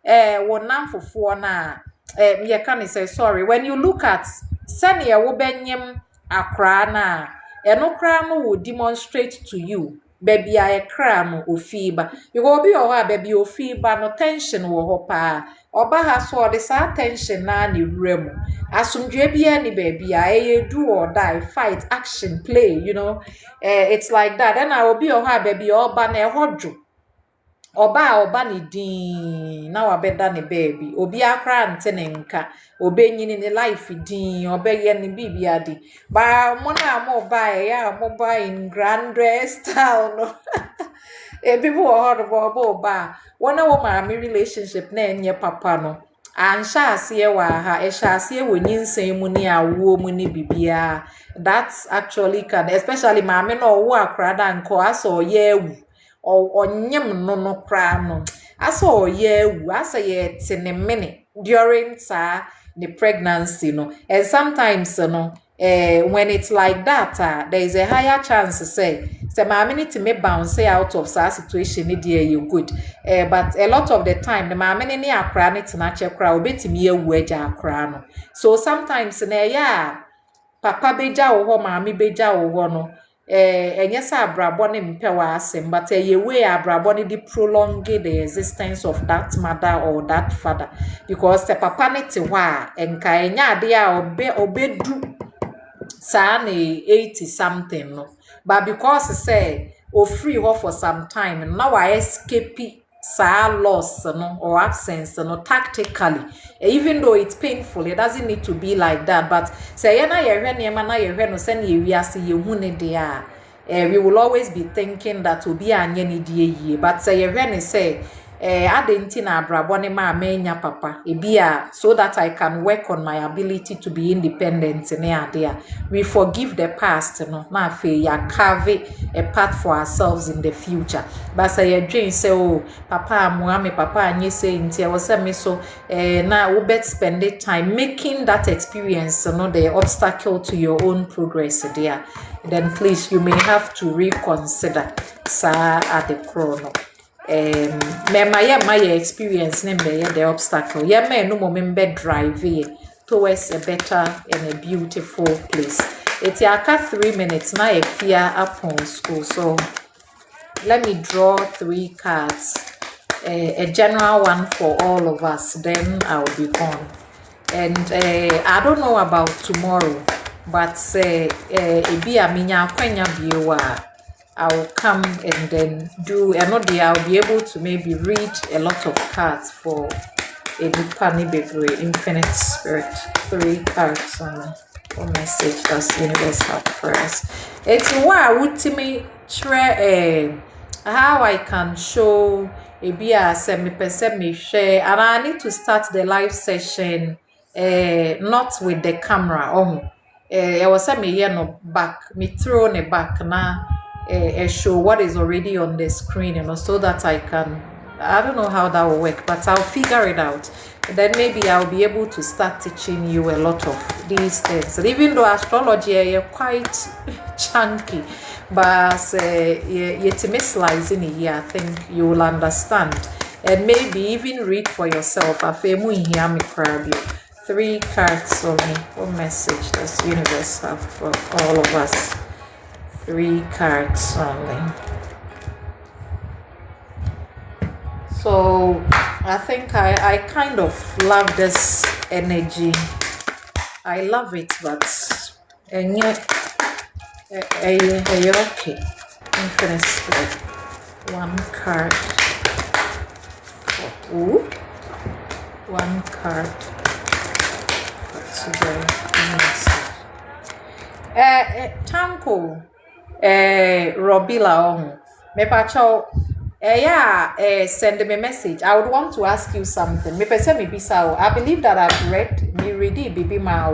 wonam for na you can say sorry when you look at senia wo benyem akra na enokra no will demonstrate to you baby I cry no ofiba you go be or baby ofiba no tension wo ho pa oba ha so the sa tension na ni rem asumdwe bia ni baby I do or die fight action play it's like that then I will be or baby oba na hodjo oba ni din na wabeda ni baby obi akra ntene nka obenyini ni life din obeye ni bibia di ba mona mo buy ya mo buy in grand style no people horrible ba wona wo ma relationship na enye papa no ansha ase wa ha esha ase wo nyinsen mu ni awo mu ni bibia that's actually can especially ma me no wo akra da nko aso ye ewu onyem no kra no aso ye ewu asa ye tene mene during the pregnancy and sometimes when it's like that there is a higher chance say my to me bounce out of that situation you good but a lot of the time the mama ni akra ni tina chekra obetimi ewu eja akra no so sometimes papa beja wo ho mama beja wo ho no enye sa abrabo ne mpewa asem but way abrabo ne di prolong the existence of that mother or that father because the papa ne te wa enka enya ade a obedu sa na 80 something no but because say free her for some time now I escape loss or absence tactically even though it's painful it doesn't need to be like that but say na yehwe niema na yehwe no se na ewiase yehu ne dia we will always be thinking that obi anye ni die but say you when say adenti na abrabo ne ma amenya papa ebia so that I can work on my ability to be independent ne ade we forgive the past no na afi ya carve a path for ourselves in the future but say you dream say oh papa amuame papa anye say nti e was me so na we bet spend the time making that experience no the obstacle to your own progress there then please you may have to reconsider sa at the chrono my experience name the obstacle no moment drive towards a better and a beautiful place. It's aka 3 minutes now a fear upon school, so let me draw 3 cards, a general one for all of us, then I'll be gone. And I don't know about tomorrow, but it be a minya kwenya biwa. I'll come and then do another. I'll be able to maybe read a lot of cards for a Nipani Bebre Infinite Spirit. 3 cards on message that's universal prayers. It's why would me try how I can show a be semi percent me share, and I need to start the live session not with the camera on. I was saying me no back, me throw the back now. Show what is already on the screen, so that I don't know how that will work, but I'll figure it out. Then maybe I'll be able to start teaching you a lot of these things. And even though astrology is quite chunky, but you slice in here, I think you will understand. And maybe even read for yourself. 3 cards only. What message does universe have for all of us? 3 cards only. So I think I kind of love this energy. I love it, but and yet okay. Infinite Spirit. 1 card. Ooh. 1 card. Today. Tanko. Robila on me pacho send me a message. I would want to ask you something. Me pese me bisa. I believe that I've read me ready bibi ma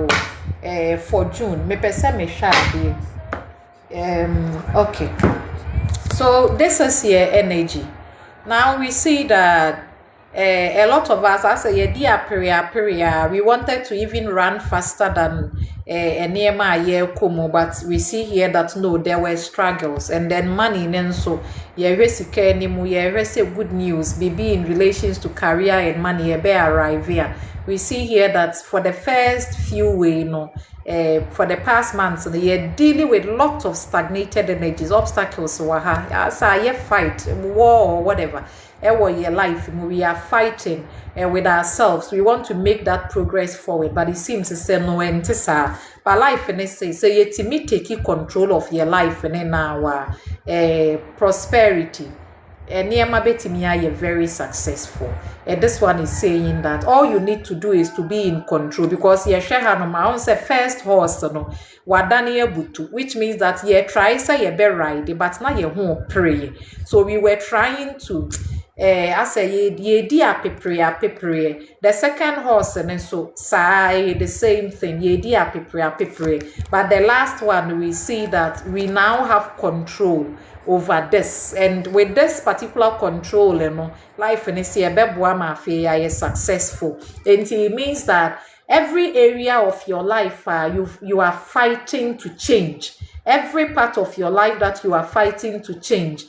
for June. Me pese me shadi. Okay. So this is your energy. Now we see that a lot of us, as a dear period, we wanted to even run faster than near my year Kumu, but we see here that no, there were struggles, and then money, and so good news, be in relations to career and money, arrive here. We see here that for the first few for the past months, you're dealing with lots of stagnated energies, obstacles, fight, war, or whatever. Your life, we are fighting with ourselves. We want to make that progress forward, but it seems to say no entisa. But life and say so you take control of your life and in our prosperity. And you're very successful. And this one is saying that all you need to do is to be in control, because you share my own first horse, which means that you try say you be ride, but now you won't pray. So we were trying to I say ye dear pepper. The second horse and so say the same thing, ye dear pepper. But the last one we see that we now have control over this, and with this particular control, life in this year is successful. And it means that every area of your life you are fighting to change. Every part of your life that you are fighting to change,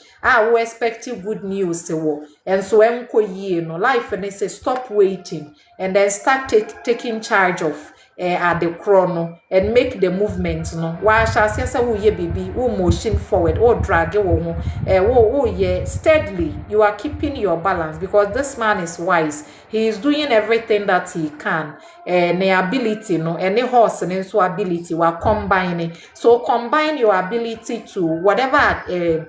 we expect good news. And so life and they say stop waiting and then start taking charge of at the chrono and make the movement. Why shall I say we baby motion forward or drag steadily. You are keeping your balance, because this man is wise. He is doing everything that he can. The ability, any horse and so ability we are combining. So combine your ability to whatever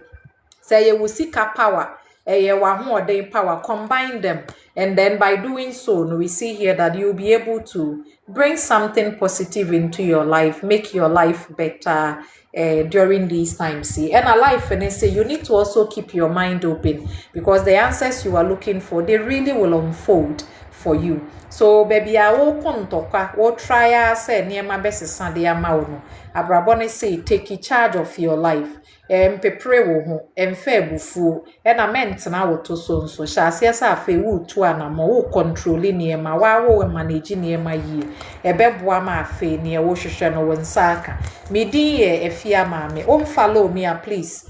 say you will seek a power. Power, combine them, and then by doing so, we see here that you'll be able to bring something positive into your life, make your life better during these times. See, and a life, and I say you need to also keep your mind open because the answers you are looking for, they really will unfold for you. So, baby, I will come to try say near my best Sunday amount. Abrabone say, take charge of your life. Mpepere wo ho emfa ebufuo na mentena wo to so nso hya ase asa afa wo tu anamo wo control niema wo manage niema yi ebeboa ma afa ne wo hwehwe no wo nsaka medin ye afia maame follow me please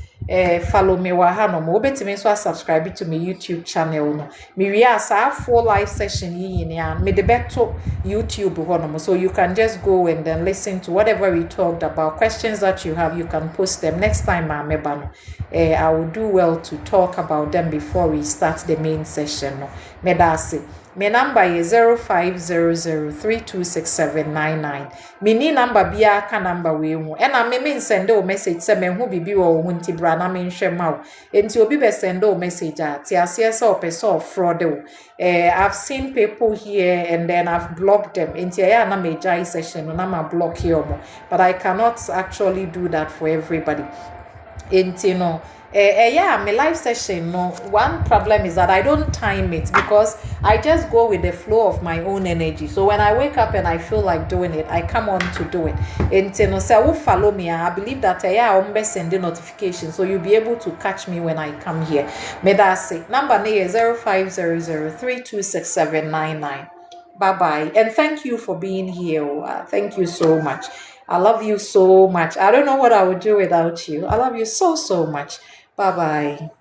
follow me wa ha no mo betimi so subscribe to my YouTube channel no me wi asa full live session yi ne an me de beto YouTube ho no so you can just go and then listen to whatever we talked about. Questions that you have, you can post them next time. I will do well to talk about them before we start the main session no medase. My number is 0500326799. Mini number biya ka number we hu. And I may send a message say me hu bibi wo hu nti bra na me nhwe ma. Enti obi be send a message at ase person fraud. I've seen people here and then I've blocked them. Enti ya na me jai session na ma block here mo. But I cannot actually do that for everybody. Enti no yeah, my live session, no, one problem is that I don't time it because I just go with the flow of my own energy. So when I wake up and I feel like doing it, I come on to do it. And no, so follow me. I believe that I'll send the notification, so you'll be able to catch me when I come here. May that say number is 0500326799. Bye-bye. And thank you for being here. Thank you so much. I love you so much. I don't know what I would do without you. I love you so much. Bye-bye.